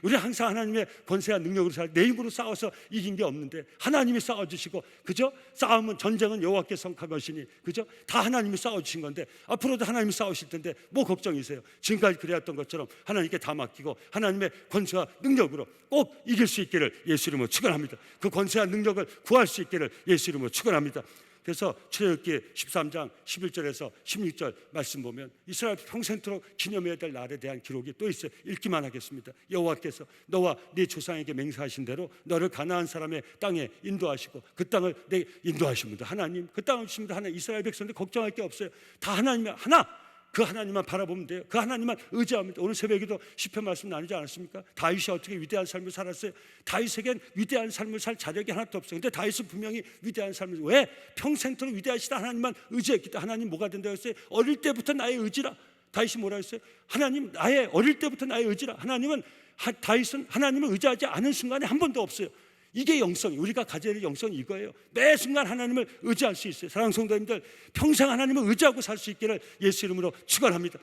우리는 항상 하나님의 권세한 능력으로 내 힘으로 싸워서 이긴 게 없는데 하나님이 싸워주시고, 그죠? 싸움은 전쟁은 여호와께 성한 것이니, 그죠? 다 하나님이 싸워주신 건데 앞으로도 하나님이 싸우실 텐데 뭐 걱정이세요? 지금까지 그래왔던 것처럼 하나님께 다 맡기고 하나님의 권세와 능력으로 꼭 이길 수 있기를 예수 이름으로 축원합니다. 그 권세와 능력을 구할 수 있기를 예수 이름으로 축원합니다. 그래서 출애굽기 13장 11절에서 16절 말씀 보면 이스라엘 평생토록 기념해야 될 날에 대한 기록이 또 있어요. 읽기만 하겠습니다. 여호와께서 너와 네 조상에게 맹세하신 대로 너를 가나안 사람의 땅에 인도하시고 그 땅을 내게 인도하십니다. 하나님 그 땅을 주십니다. 하나님, 이스라엘 백성들 걱정할 게 없어요. 다 하나님의 하나, 그 하나님만 바라보면 돼요. 그 하나님만 의지합니다. 오늘 새벽에도 시편 말씀 나누지 않았습니까? 다윗이 어떻게 위대한 삶을 살았어요? 다윗에겐 위대한 삶을 살 자력이 하나도 없어요. 근데 다윗은 분명히 위대한 삶을, 왜? 평생토록 위대하시다 하나님만 의지했기 때문에. 하나님 뭐가 된다고 했어요? 어릴 때부터 나의 의지라. 다윗이 뭐라 했어요? 하나님 나의 어릴 때부터 나의 의지라. 다윗은 하나님을 의지하지 않은 순간에 한 번도 없어요. 이게 영성이, 우리가 가져야 될 영성이 이거예요. 매 순간 하나님을 의지할 수 있어요. 사랑하는 성도님들, 평생 하나님을 의지하고 살 수 있기를 예수 이름으로 축원합니다.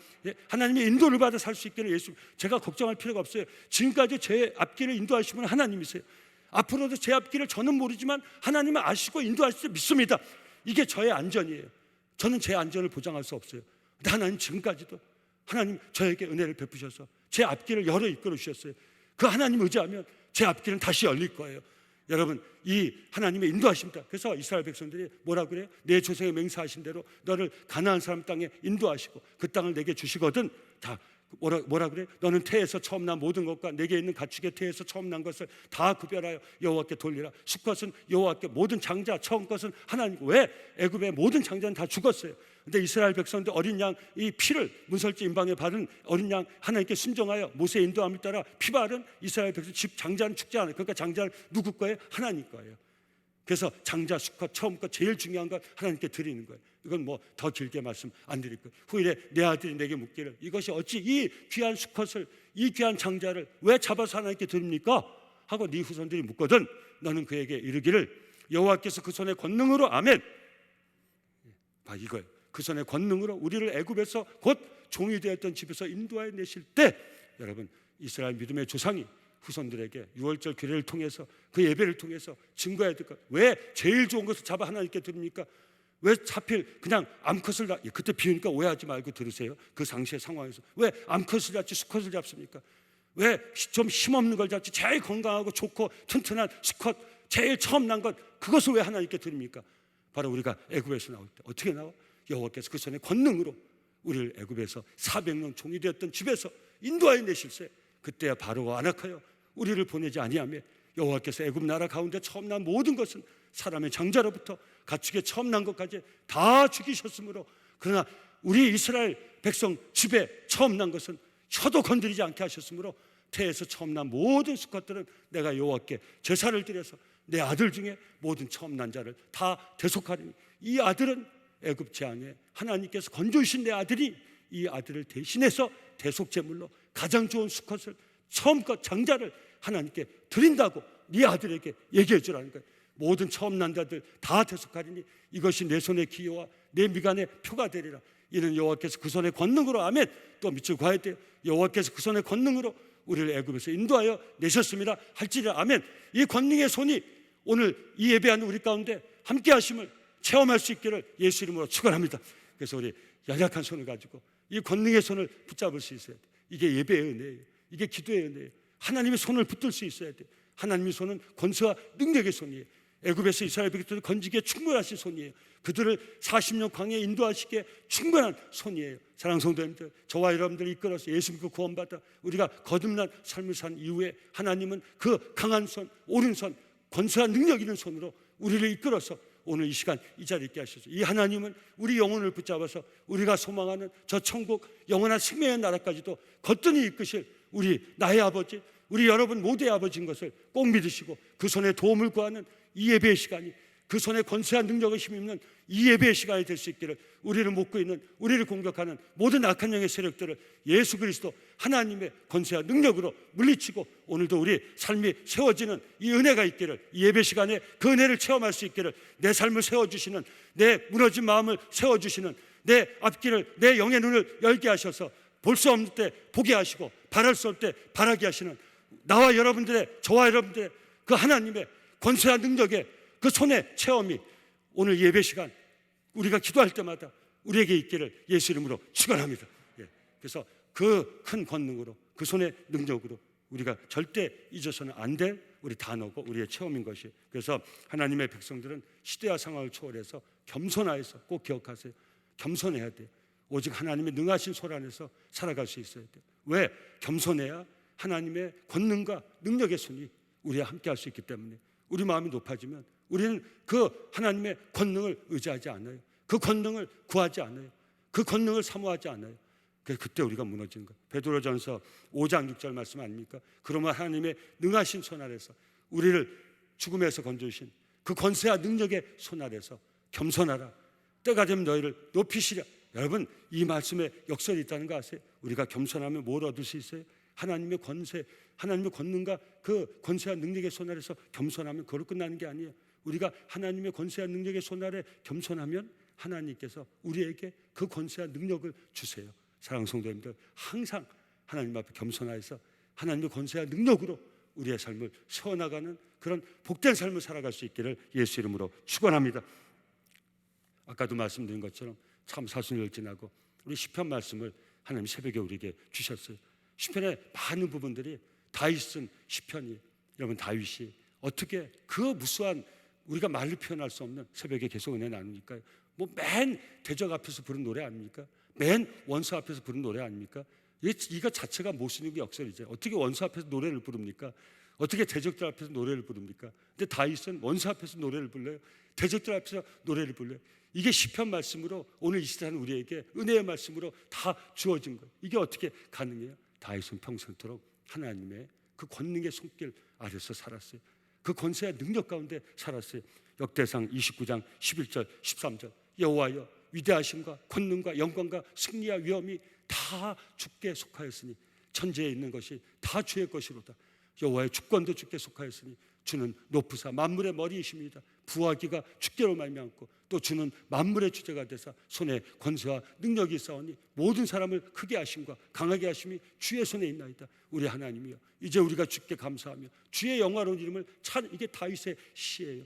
하나님의 인도를 받아 살 수 있기를 예수, 제가 걱정할 필요가 없어요. 지금까지 제 앞길을 인도하신 분은 하나님이세요. 앞으로도 제 앞길을 저는 모르지만 하나님은 아시고 인도하실 줄 믿습니다. 이게 저의 안전이에요. 저는 제 안전을 보장할 수 없어요. 근데 하나님 지금까지도 하나님 저에게 은혜를 베푸셔서 제 앞길을 열어 이끌어 주셨어요. 그 하나님 의지하면 제 앞길은 다시 열릴 거예요. 여러분, 이 하나님의 인도하십니다. 그래서 이스라엘 백성들이 뭐라고 그래요? 내 조상에 맹세하신 대로 너를 가나안 사람 땅에 인도하시고 그 땅을 내게 주시거든. 자, 뭐라 그래? 너는 태에서 처음 난 모든 것과 내게 있는 가축의 태에서 처음 난 것을 다 구별하여 여호와께 돌리라. 수컷은 여호와께, 모든 장자 처음 것은 하나님. 왜? 애굽의 모든 장자는 다 죽었어요. 근데 이스라엘 백성들 어린 양 이 피를 문설주 임방에 바른 어린 양 하나님께 순종하여 모세의 인도함을 따라 피 바른 이스라엘 백성 집 장자는 죽지 않아요. 그러니까 장자는 누구 거예요? 하나님 거예요. 그래서 장자, 수컷, 처음 것 제일 중요한 것 하나님께 드리는 거예요. 이건 뭐 더 길게 말씀 안 드릴 거예요. 후일에 내 아들이 내게 묻기를 이것이 어찌 이 귀한 수컷을, 이 귀한 장자를 왜 잡아서 하나님께 드립니까? 하고 네 후손들이 묻거든 너는 그에게 이르기를 여호와께서 그 손의 권능으로, 아멘. 봐, 이거예요. 그 손의 권능으로 우리를 애굽에서 곧 종이 되었던 집에서 인도하여 내실 때, 여러분 이스라엘 믿음의 조상이 후손들에게 유월절 규례를 통해서 그 예배를 통해서 증거해야 될 것. 왜 제일 좋은 것을 잡아 하나님께 드립니까? 왜 하필 그냥 암컷을 그때 비우니까 오해하지 말고 들으세요. 그 당시의 상황에서 왜 암컷을 잡지 수컷을 잡습니까? 왜 좀 힘없는 걸 잡지 제일 건강하고 좋고 튼튼한 수컷, 제일 처음 난 것, 그것을 왜 하나님께 드립니까? 바로 우리가 애굽에서 나올 때 어떻게 나와? 여호와께서 그 손의 권능으로 우리를 애굽에서 400년 종이 되었던 집에서 인도하여 내실세. 그때야 바로가 안악하여 우리를 보내지 아니하며 여호와께서 애굽 나라 가운데 처음 난 모든 것은 사람의 장자로부터 가축의 처음 난 것까지 다 죽이셨으므로, 그러나 우리 이스라엘 백성 집에 처음 난 것은 혀도 건드리지 않게 하셨으므로 태에서 처음 난 모든 수컷들은 내가 여호와께 제사를 드려서 내 아들 중에 모든 처음 난 자를 다 대속하리니, 이 아들은 애굽 재앙에 하나님께서 건져주신 내 아들이 이 아들을 대신해서 대속 제물로 가장 좋은 수컷을, 처음껏 장자를 하나님께 드린다고 네 아들에게 얘기해 주라는 거예요. 모든 처음 난 자들 다 대속하리니 이것이 내 손의 기여와 내 미간의 표가 되리라. 이는 여호와께서 그 손의 권능으로, 아멘. 또 밑줄 가야 돼요. 여호와께서 그 손의 권능으로 우리를 애굽에서 인도하여 내셨습니다 할지라, 아멘. 이 권능의 손이 오늘 이 예배하는 우리 가운데 함께 하심을 체험할 수 있기를 예수 이름으로 축원합니다. 그래서 우리 연약한 손을 가지고 이 권능의 손을 붙잡을 수 있어야 돼. 이게 예배의 은혜예요. 이게 기도의 은혜예요. 하나님의 손을 붙들 수 있어야 돼. 하나님의 손은 권세와 능력의 손이에요. 애굽에서 이스라엘 백성들을 건지기에 충분하신 손이에요. 그들을 40년 광야에 인도하시기에 충분한 손이에요. 사랑하는 성도님들, 저와 여러분들을 이끌어서 예수 믿고 구원받아 우리가 거듭난 삶을 산 이후에 하나님은 그 강한 손, 오른손, 권세와 능력 있는 손으로 우리를 이끌어서 오늘 이 시간 이 자리에 있게 하셔서 이 하나님은 우리 영혼을 붙잡아서 우리가 소망하는 저 천국 영원한 생명의 나라까지도 거뜬히 이끄실 우리 나의 아버지, 우리 여러분 모두의 아버지인 것을 꼭 믿으시고 그 손에 도움을 구하는 이 예배의 시간이, 그 손에 권세한 능력을 힘입는 이 예배의 시간이 될 수 있기를, 우리를 묶고 있는, 우리를 공격하는 모든 악한 영의 세력들을 예수 그리스도 하나님의 권세와 능력으로 물리치고 오늘도 우리 삶이 세워지는 이 은혜가 있기를, 이 예배 시간에 그 은혜를 체험할 수 있기를, 내 삶을 세워주시는, 내 무너진 마음을 세워주시는, 내 앞길을, 내 영의 눈을 열게 하셔서 볼 수 없는 때 보게 하시고 바랄 수 없을 때 바라게 하시는 나와 여러분들의, 저와 여러분들의 그 하나님의 권세와 능력의 그 손의 체험이 오늘 예배 시간 우리가 기도할 때마다 우리에게 있기를 예수 이름으로 축원합니다. 그래서 그 큰 권능으로, 그 손의 능력으로 우리가 절대 잊어서는 안 될 우리 단어고 우리의 체험인 것이. 그래서 하나님의 백성들은 시대와 상황을 초월해서 겸손하여서, 꼭 기억하세요, 겸손해야 돼요. 오직 하나님의 능하신 손 안에서 살아갈 수 있어야 돼요. 왜? 겸손해야 하나님의 권능과 능력의 손이 우리와 함께 할 수 있기 때문에. 우리 마음이 높아지면 우리는 그 하나님의 권능을 의지하지 않아요. 그 권능을 구하지 않아요. 그 권능을 사모하지 않아요. 그때 우리가 무너지는 거예요. 베드로전서 5장 6절 말씀 아닙니까? 그러면 하나님의 능하신 손 아래서 우리를 죽음에서 건져주신 그 권세와 능력의 손 아래서 겸손하라. 때가 되면 너희를 높이시랴. 여러분, 이 말씀에 역설이 있다는 거 아세요? 우리가 겸손하면 뭘 얻을 수 있어요? 하나님의 권세, 하나님의 권능과 그 권세와 능력의 손 아래서 겸손하면 그걸로 끝나는 게 아니에요. 우리가 하나님의 권세와 능력의 손 아래 겸손하면 하나님께서 우리에게 그 권세와 능력을 주세요. 사랑하는 성도님들, 항상 하나님 앞에 겸손하여서 하나님의 권세와 능력으로 우리의 삶을 세워나가는 그런 복된 삶을 살아갈 수 있기를 예수 이름으로 축원합니다. 아까도 말씀드린 것처럼 참 사순절지나고 우리 시편 말씀을 하나님 새벽에 우리에게 주셨어요. 시편의 많은 부분들이 다윗 쓴 시편이, 여러분 다윗이 어떻게 그 무수한, 우리가 말로 표현할 수 없는 새벽에 계속 은혜 나누니까요. 뭐 맨 대적 앞에서 부른 노래 아닙니까? 맨 원수 앞에서 부른 노래 아닙니까? 이거 자체가 모순의 역설이죠. 어떻게 원수 앞에서 노래를 부릅니까? 어떻게 대적들 앞에서 노래를 부릅니까? 근데 다윗은 원수 앞에서 노래를 불러요. 대적들 앞에서 노래를 불러요. 이게 시편 말씀으로 오늘 이 시대는 우리에게 은혜의 말씀으로 다 주어진 거예요. 이게 어떻게 가능해요? 다윗은 평생토록 하나님의 그 권능의 손길 아래서 살았어요. 그 권세와 능력 가운데 살았어요. 역대상 29장 11절 13절 여호와여 위대하심과 권능과 영광과 승리와 위엄이 다 주께 속하였으니 천지에 있는 것이 다 주의 것이로다. 여호와의 주권도 주께 속하였으니 주는 높으사 만물의 머리이십니다. 부하기가 주께로 말미암고 또 주는 만물의 주제가 되사 손에 권세와 능력이 있사오니 모든 사람을 크게 하심과 강하게 하심이 주의 손에 있나이다. 우리 하나님이여 이제 우리가 주께 감사하며 주의 영화로운 이름을 찬 이게 다윗의 시예요.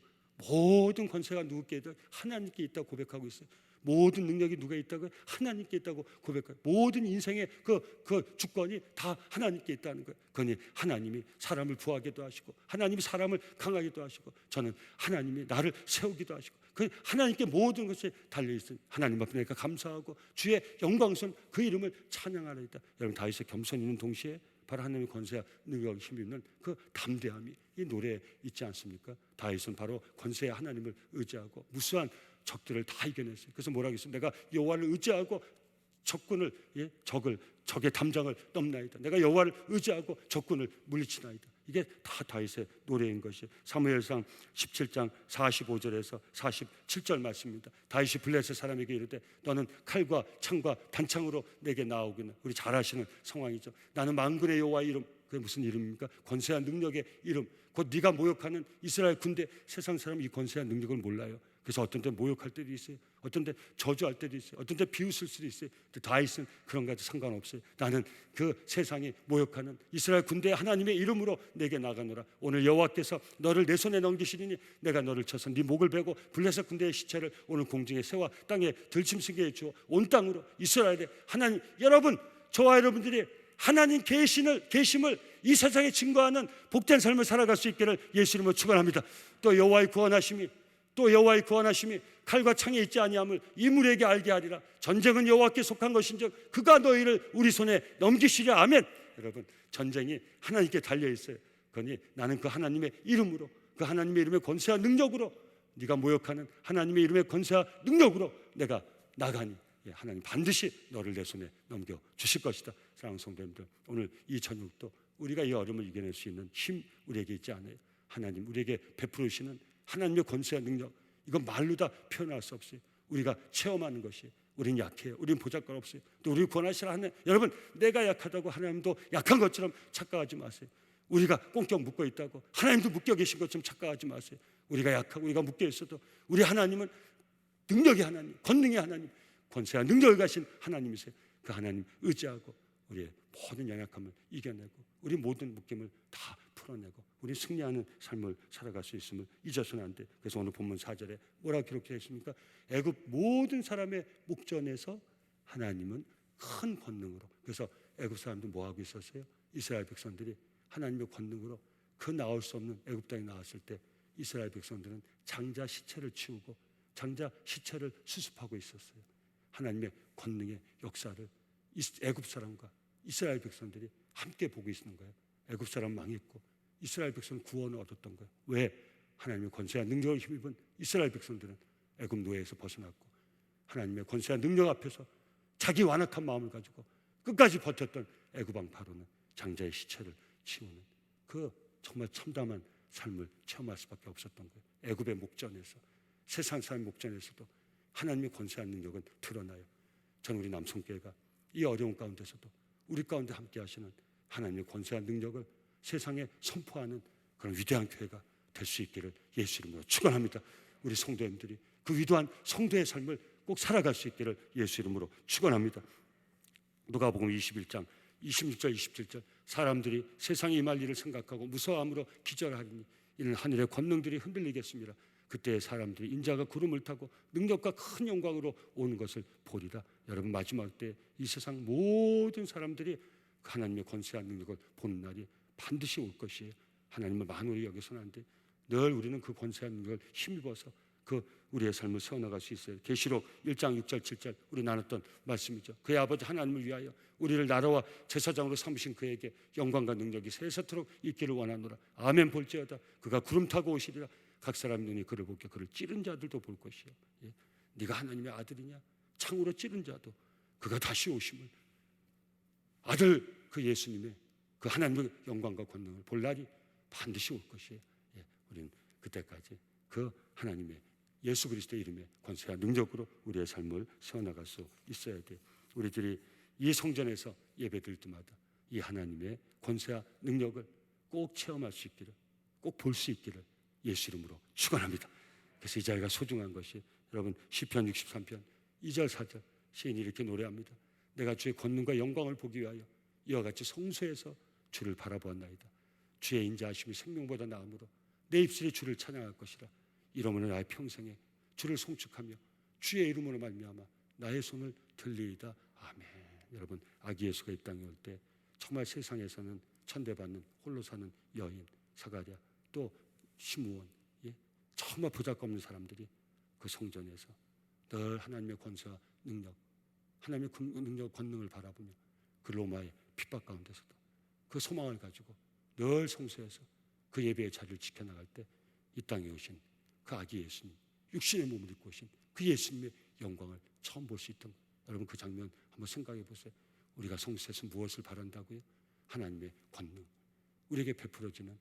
모든 권세가 누구께 있다? 하나님께 있다고 고백하고 있어요. 모든 능력이 누가 있다고? 하나님께 있다고 고백해요. 모든 인생의 그 주권이 다 하나님께 있다는 거예요. 그러니 하나님이 사람을 부하게도 하시고 하나님이 사람을 강하게도 하시고 저는 하나님이 나를 세우기도 하시고 그 하나님께 모든 것이 달려있으니 하나님 앞에 내가 감사하고 주의 영광스러운 그 이름을 찬양하리이다. 여러분 다윗의 겸손이 있는 동시에 바로 하나님의 권세와 능력이 힘이 있는 그 담대함이 이 노래에 있지 않습니까? 다윗은 바로 권세의 하나님을 의지하고 무수한 적들을 다 이겨냈어요. 그래서 뭐라고 했어요? 내가 여호와를 의지하고 적군을 적의 담장을 넘나이다. 내가 여호와를 의지하고 적군을 물리치나이다. 이게 다 다윗의 노래인 것이 사무엘상 17장 45절에서 47절 말씀입니다. 다윗이 블레셋 사람에게 이르되 너는 칼과 창과 단창으로 내게 나오기는 우리 잘 아시는 상황이죠. 나는 만군의 여호와의 이름 그게 무슨 이름입니까? 권세와 능력의 이름 곧 네가 모욕하는 이스라엘 군대 세상 사람이 이 권세와 능력을 몰라요. 그래서 어떤 때 모욕할 때도 있어요. 어떤 때 저주할 때도 있어요. 어떤 때 비웃을 수도 있어요. 다윗은 그런 것도 상관없어요. 나는 그 세상이 모욕하는 이스라엘 군대의 하나님의 이름으로 내게 나가노라. 오늘 여호와께서 너를 내 손에 넘기시리니 내가 너를 쳐서 네 목을 베고 블레셋 군대의 시체를 오늘 공중에 새와 땅에 들짐승게 해주어 온 땅으로 이스라엘의 하나님 여러분 저와 여러분들이 하나님 계심을 이 세상에 증거하는 복된 삶을 살아갈 수 있기를 예수 이름으로 축원합니다. 또 여호와의 구원하심이 칼과 창에 있지 아니함을 이물에게 알게 하리라. 전쟁은 여호와께 속한 것인즉 그가 너희를 우리 손에 넘기시리라. 아멘. 여러분 전쟁이 하나님께 달려 있어요. 그러니 나는 그 하나님의 이름으로 그 하나님의 이름의 권세와 능력으로 네가 모욕하는 하나님의 이름의 권세와 능력으로 내가 나가니 하나님 반드시 너를 내 손에 넘겨 주실 것이다. 사랑하는 성도님들 오늘 이 저녁도 우리가 이 어려움을 이겨낼 수 있는 힘 우리에게 있지 않아요? 하나님 우리에게 베풀으시는 하나님의 권세와 능력 이건 말로 다 표현할 수 없어요. 우리가 체험하는 것이 우린 약해요. 우린 보잘것없어요. 또 우리 구원하시라 하는 여러분 내가 약하다고 하나님도 약한 것처럼 착각하지 마세요. 우리가 꽁격 묶어 있다고 하나님도 묶여 계신 것처럼 착각하지 마세요. 우리가 약하고 우리가 묶여 있어도 우리 하나님은 능력의 하나님 권능의 하나님 권세와 능력을 가신 하나님이세요. 그 하나님 의지하고 우리의 모든 연약함을 이겨내고 우리 모든 묶임을 다 풀어내고 우리 승리하는 삶을 살아갈 수 있음을 잊어서는 안 돼. 그래서 오늘 본문 4절에 뭐라고 기록되어 있습니까? 애굽 모든 사람의 목전에서 하나님은 큰 권능으로 그래서 애굽 사람들 뭐하고 있었어요? 이스라엘 백성들이 하나님의 권능으로 그 나올 수 없는 애굽 땅에 나왔을 때 이스라엘 백성들은 장자 시체를 치우고 장자 시체를 수습하고 있었어요. 하나님의 권능의 역사를 애굽 사람과 이스라엘 백성들이 함께 보고 있는 거예요. 애굽 사람 망했고 이스라엘 백성은 구원을 얻었던 거예요. 왜? 하나님의 권세와 능력을 힘입은 이스라엘 백성들은 애굽 노예에서 벗어났고 하나님의 권세와 능력 앞에서 자기 완악한 마음을 가지고 끝까지 버텼던 애굽 왕 바로는 장자의 시체를 치우는 그 정말 참담한 삶을 체험할 수밖에 없었던 거예요. 애굽의 목전에서 세상 사람의 목전에서도 하나님의 권세와 능력은 드러나요. 저는 우리 남성교회가 이 어려운 가운데서도 우리 가운데 함께 하시는 하나님의 권세와 능력을 세상에 선포하는 그런 위대한 교회가 될 수 있기를 예수 이름으로 축원합니다. 우리 성도님들이 그 위대한 성도의 삶을 꼭 살아갈 수 있기를 예수 이름으로 축원합니다. 누가복음 21장 26절 27절 사람들이 세상에 임할 일을 생각하고 무서워함으로 기절하리니 이는 하늘의 권능들이 흔들리겠습니다. 그때 사람들이 인자가 구름을 타고 능력과 큰 영광으로 오는 것을 보리라. 여러분 마지막 때 이 세상 모든 사람들이 하나님의 권세와 능력을 보는 날이 반드시 올 것이에요. 하나님을 만홀히 여겨서는 안 돼. 늘 우리는 그 권세와 능력을 힘입어서 그 우리의 삶을 세워나갈 수 있어요. 계시록 1장 6절 7절 우리 나눴던 말씀이죠. 그의 아버지 하나님을 위하여 우리를 나라와 제사장으로 삼으신 그에게 영광과 능력이 세세토록 있기를 원하노라. 아멘. 볼지어다 그가 구름 타고 오시리라. 각 사람 눈이 그를 보게 그를 찌른 자들도 볼 것이요. 예. 네가 하나님의 아들이냐? 창으로 찌른 자도 그가 다시 오심을, 아들 그 예수님의 그 하나님의 영광과 권능을 볼 날이 반드시 올 것이에요. 예. 우리는 그때까지 그 하나님의 예수 그리스도의 이름의 권세와 능력으로 우리의 삶을 세워나갈 수 있어야 돼요. 우리들이 이 성전에서 예배드릴 때마다 이 하나님의 권세와 능력을 꼭 체험할 수 있기를, 꼭 볼 수 있기를 예수 이름으로 축원합니다. 그래서 이 자리가 소중한 것이, 여러분 시편 63편 2절 4절 시인이 이렇게 노래합니다. 내가 주의 권능과 영광을 보기 위하여 이와 같이 성소에서 주를 바라보았나이다. 주의 인자하심이 생명보다 나음으로 내 입술이 주를 찬양할 것이라. 이러므로 나의 평생에 주를 송축하며 주의 이름으로 말미암아 나의 손을 들리이다. 아멘. 여러분 아기 예수가 이 땅에 올 때 정말 세상에서는 천대받는 홀로 사는 여인 사가랴, 또 시므온, 예? 정말 보잘것없는 사람들이 그 성전에서 늘 하나님의 권세와 능력, 하나님의 능력 권능을 바라보며 그 로마의 핍박 가운데서도 그 소망을 가지고 늘 성소에서 그 예배의 자리를 지켜나갈 때 이 땅에 오신 그 아기 예수님, 육신의 몸을 입고 오신 그 예수님의 영광을 처음 볼 수 있던, 여러분 그 장면 한번 생각해 보세요. 우리가 성소에서 무엇을 바란다고요? 하나님의 권능, 우리에게 베풀어지는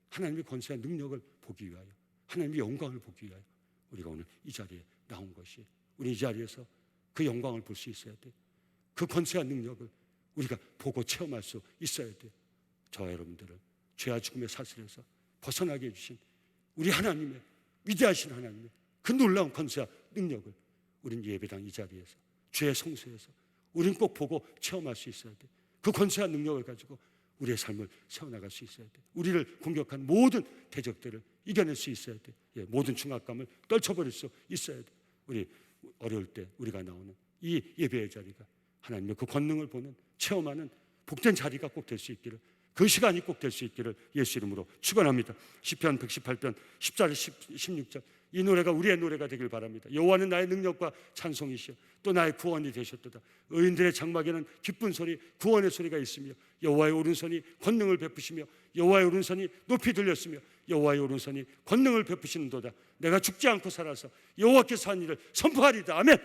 하나님의 권세와 능력을 보기 위하여, 하나님의 영광을 보기 위하여 우리가 오늘 이 자리에 나온 것이, 우리 이 자리에서 그 영광을 볼 수 있어야 돼. 그 권세와 능력을 우리가 보고 체험할 수 있어야 돼. 저와 여러분들을 죄와 죽음의 사슬에서 벗어나게 해주신 우리 하나님의, 위대하신 하나님의 그 놀라운 권세와 능력을 우린 예배당 이 자리에서, 죄의 성소에서 우린 꼭 보고 체험할 수 있어야 돼. 그 권세와 능력을 가지고 우리의 삶을 세워나갈 수 있어야 돼. 우리를 공격한 모든 대적들을 이겨낼 수 있어야 돼. 예, 모든 중압감을 떨쳐버릴 수 있어야 돼. 우리 어려울 때 우리가 나오는 이 예배의 자리가 하나님의 그 권능을 보는, 체험하는 복된 자리가 꼭 될 수 있기를, 그 시간이 꼭 될 수 있기를 예수 이름으로 축원합니다. 시편 118편 10절 16절 이 노래가 우리의 노래가 되길 바랍니다. 여호와는 나의 능력과 찬송이시여 또 나의 구원이 되셨도다. 의인들의 장막에는 기쁜 소리, 구원의 소리가 있으며 여호와의 오른손이 권능을 베푸시며 여호와의 오른손이 높이 들렸으며 여호와의 오른손이 권능을 베푸시는도다. 내가 죽지 않고 살아서 여호와께서 한 일을 선포하리다. 아멘.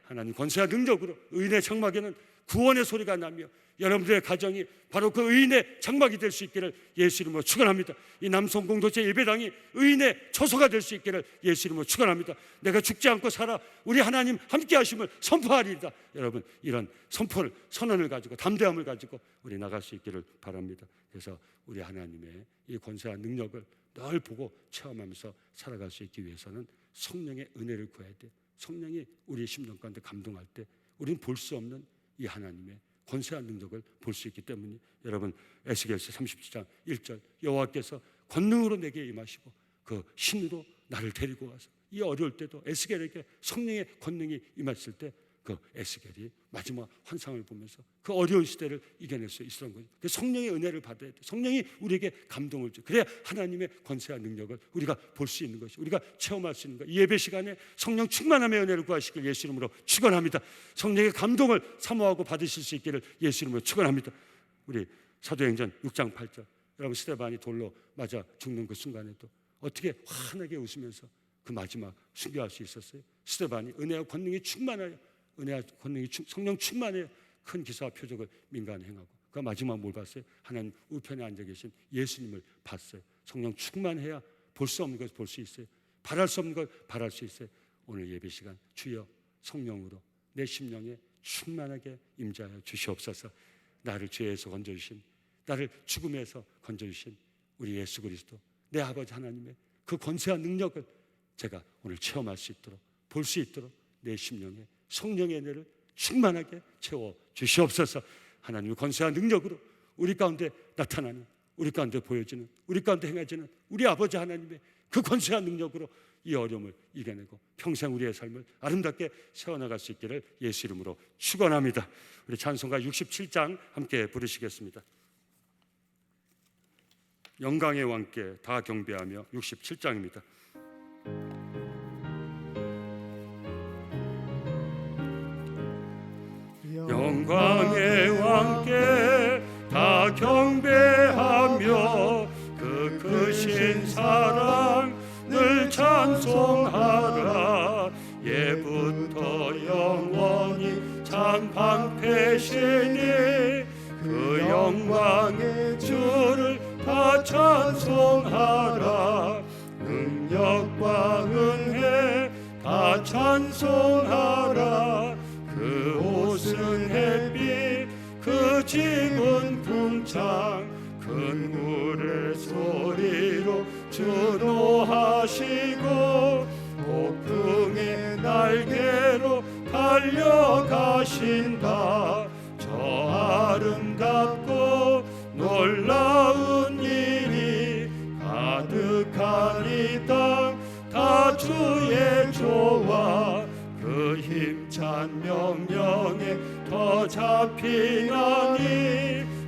하나님 권세와 능력으로 의인의 장막에는 구원의 소리가 나며 여러분들의 가정이 바로 그 의인의 장막이 될 수 있기를 예수 이름으로 축원합니다. 이 남성 공동체 예배당이 의인의 처소가 될 수 있기를 예수 이름으로 축원합니다. 내가 죽지 않고 살아 우리 하나님 함께 하심을 선포하리이다. 여러분 이런 선포를, 선언을 가지고 담대함을 가지고 우리 나갈 수 있기를 바랍니다. 그래서 우리 하나님의 이 권세와 능력을 늘 보고 체험하면서 살아갈 수 있기 위해서는 성령의 은혜를 구해야 돼. 성령이 우리의 심령 가운데 감동할 때 우리는 볼 수 없는 이 하나님의 권세와 능력을 볼 수 있기 때문에, 여러분 에스겔서 37장 1절 여호와께서 권능으로 내게 임하시고 그 신으로 나를 데리고 와서, 이 어려울 때도 에스겔에게 성령의 권능이 임했을 때 그 에스겔이 마지막 환상을 보면서 그 어려운 시대를 이겨낼 수 있었던 거죠. 그 성령의 은혜를 받아야 돼. 성령이 우리에게 감동을 줘. 그래야 하나님의 권세와 능력을 우리가 볼 수 있는 것이, 우리가 체험할 수 있는 것. 이 예배 시간에 성령 충만함의 은혜를 구하시길 예수 이름으로 축원합니다. 성령의 감동을 사모하고 받으실 수 있기를 예수 이름으로 축원합니다. 우리 사도행전 6장 8절 여러분 스데반이 돌로 맞아 죽는 그 순간에도 어떻게 환하게 웃으면서 그 마지막 순교할 수 있었어요? 스데반이 은혜와 권능이 충만하여, 은혜와 권능이 성령 충만해 큰 기사와 표적을 민간에 행하고, 그 마지막 뭘 봤어요? 하나님 우편에 앉아 계신 예수님을 봤어요. 성령 충만해야 볼 수 없는 것을 볼 수 있어요. 바랄 수 없는 걸 바랄 수 있어요. 오늘 예배 시간 주여 성령으로 내 심령에 충만하게 임재하여 주시옵소서. 나를 죄에서 건져주신, 나를 죽음에서 건져주신 우리 예수 그리스도 내 아버지 하나님의 그 권세와 능력을 제가 오늘 체험할 수 있도록, 볼 수 있도록 내 심령에 성령의 은혜를 충만하게 채워 주시옵소서. 하나님의 권세와 능력으로 우리 가운데 나타나는, 우리 가운데 보여지는, 우리 가운데 행해지는 우리 아버지 하나님의 그 권세와 능력으로 이 어려움을 이겨내고 평생 우리의 삶을 아름답게 세워나갈 수 있기를 예수 이름으로 축원합니다. 우리 찬송가 67장 함께 부르시겠습니다. 영광의 왕께 다 경배하며 67장입니다. 영광의 왕께 다 경배하며 그 크신 사랑을 찬송하라. 예부터 영원히 참 방패시니 그 영광의 주를 다 찬송하라. 능력과 은혜 다 찬송하라. 그 옷은 햇빛 그 집은 궁창 큰 물의 소리로 주노하시고 폭풍의 날개로 달려가신다. 저 아름답고 놀라운 일이 가득한 이 땅 다 주의 조와 그 힘찬 명령에 더 잡히나니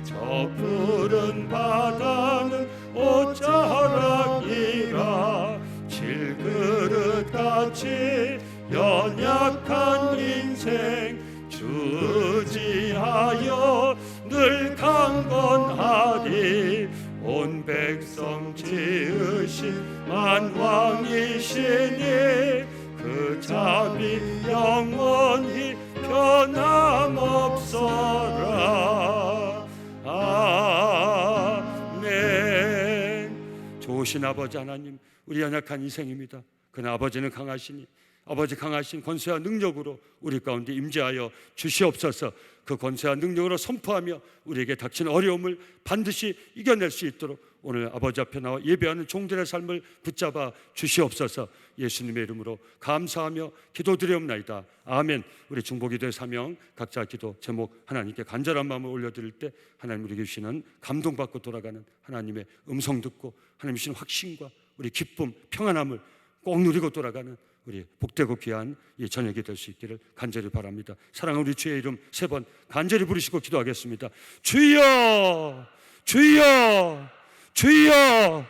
저 푸른 바다는 옷자락이라. 질그릇같이 연약한 인생 주지하여 늘 강건하리. 온 백성 지으신 만왕이시니 그 자비 영원히 변함없어라. 아멘. 좋으신 아버지 하나님, 우리 연약한 인생입니다. 그러나 아버지는 강하시니 아버지 강하신 권세와 능력으로 우리 가운데 임재하여 주시옵소서. 그 권세와 능력으로 선포하며 우리에게 닥치는 어려움을 반드시 이겨낼 수 있도록 오늘 아버지 앞에 나와 예배하는 종들의 삶을 붙잡아 주시옵소서. 예수님의 이름으로 감사하며 기도드리옵나이다. 아멘. 우리 중보기도의 사명 각자 기도 제목 하나님께 간절한 마음을 올려드릴 때 하나님 우리에게 주시는 감동받고 돌아가는 하나님의 음성 듣고 하나님 주시는 확신과 우리 기쁨 평안함을 꼭 누리고 돌아가는 우리 복되고 귀한 이 저녁이 될 수 있기를 간절히 바랍니다. 사랑하는 우리 주의 이름 3번 간절히 부르시고 기도하겠습니다. 주여, 주여, 주여.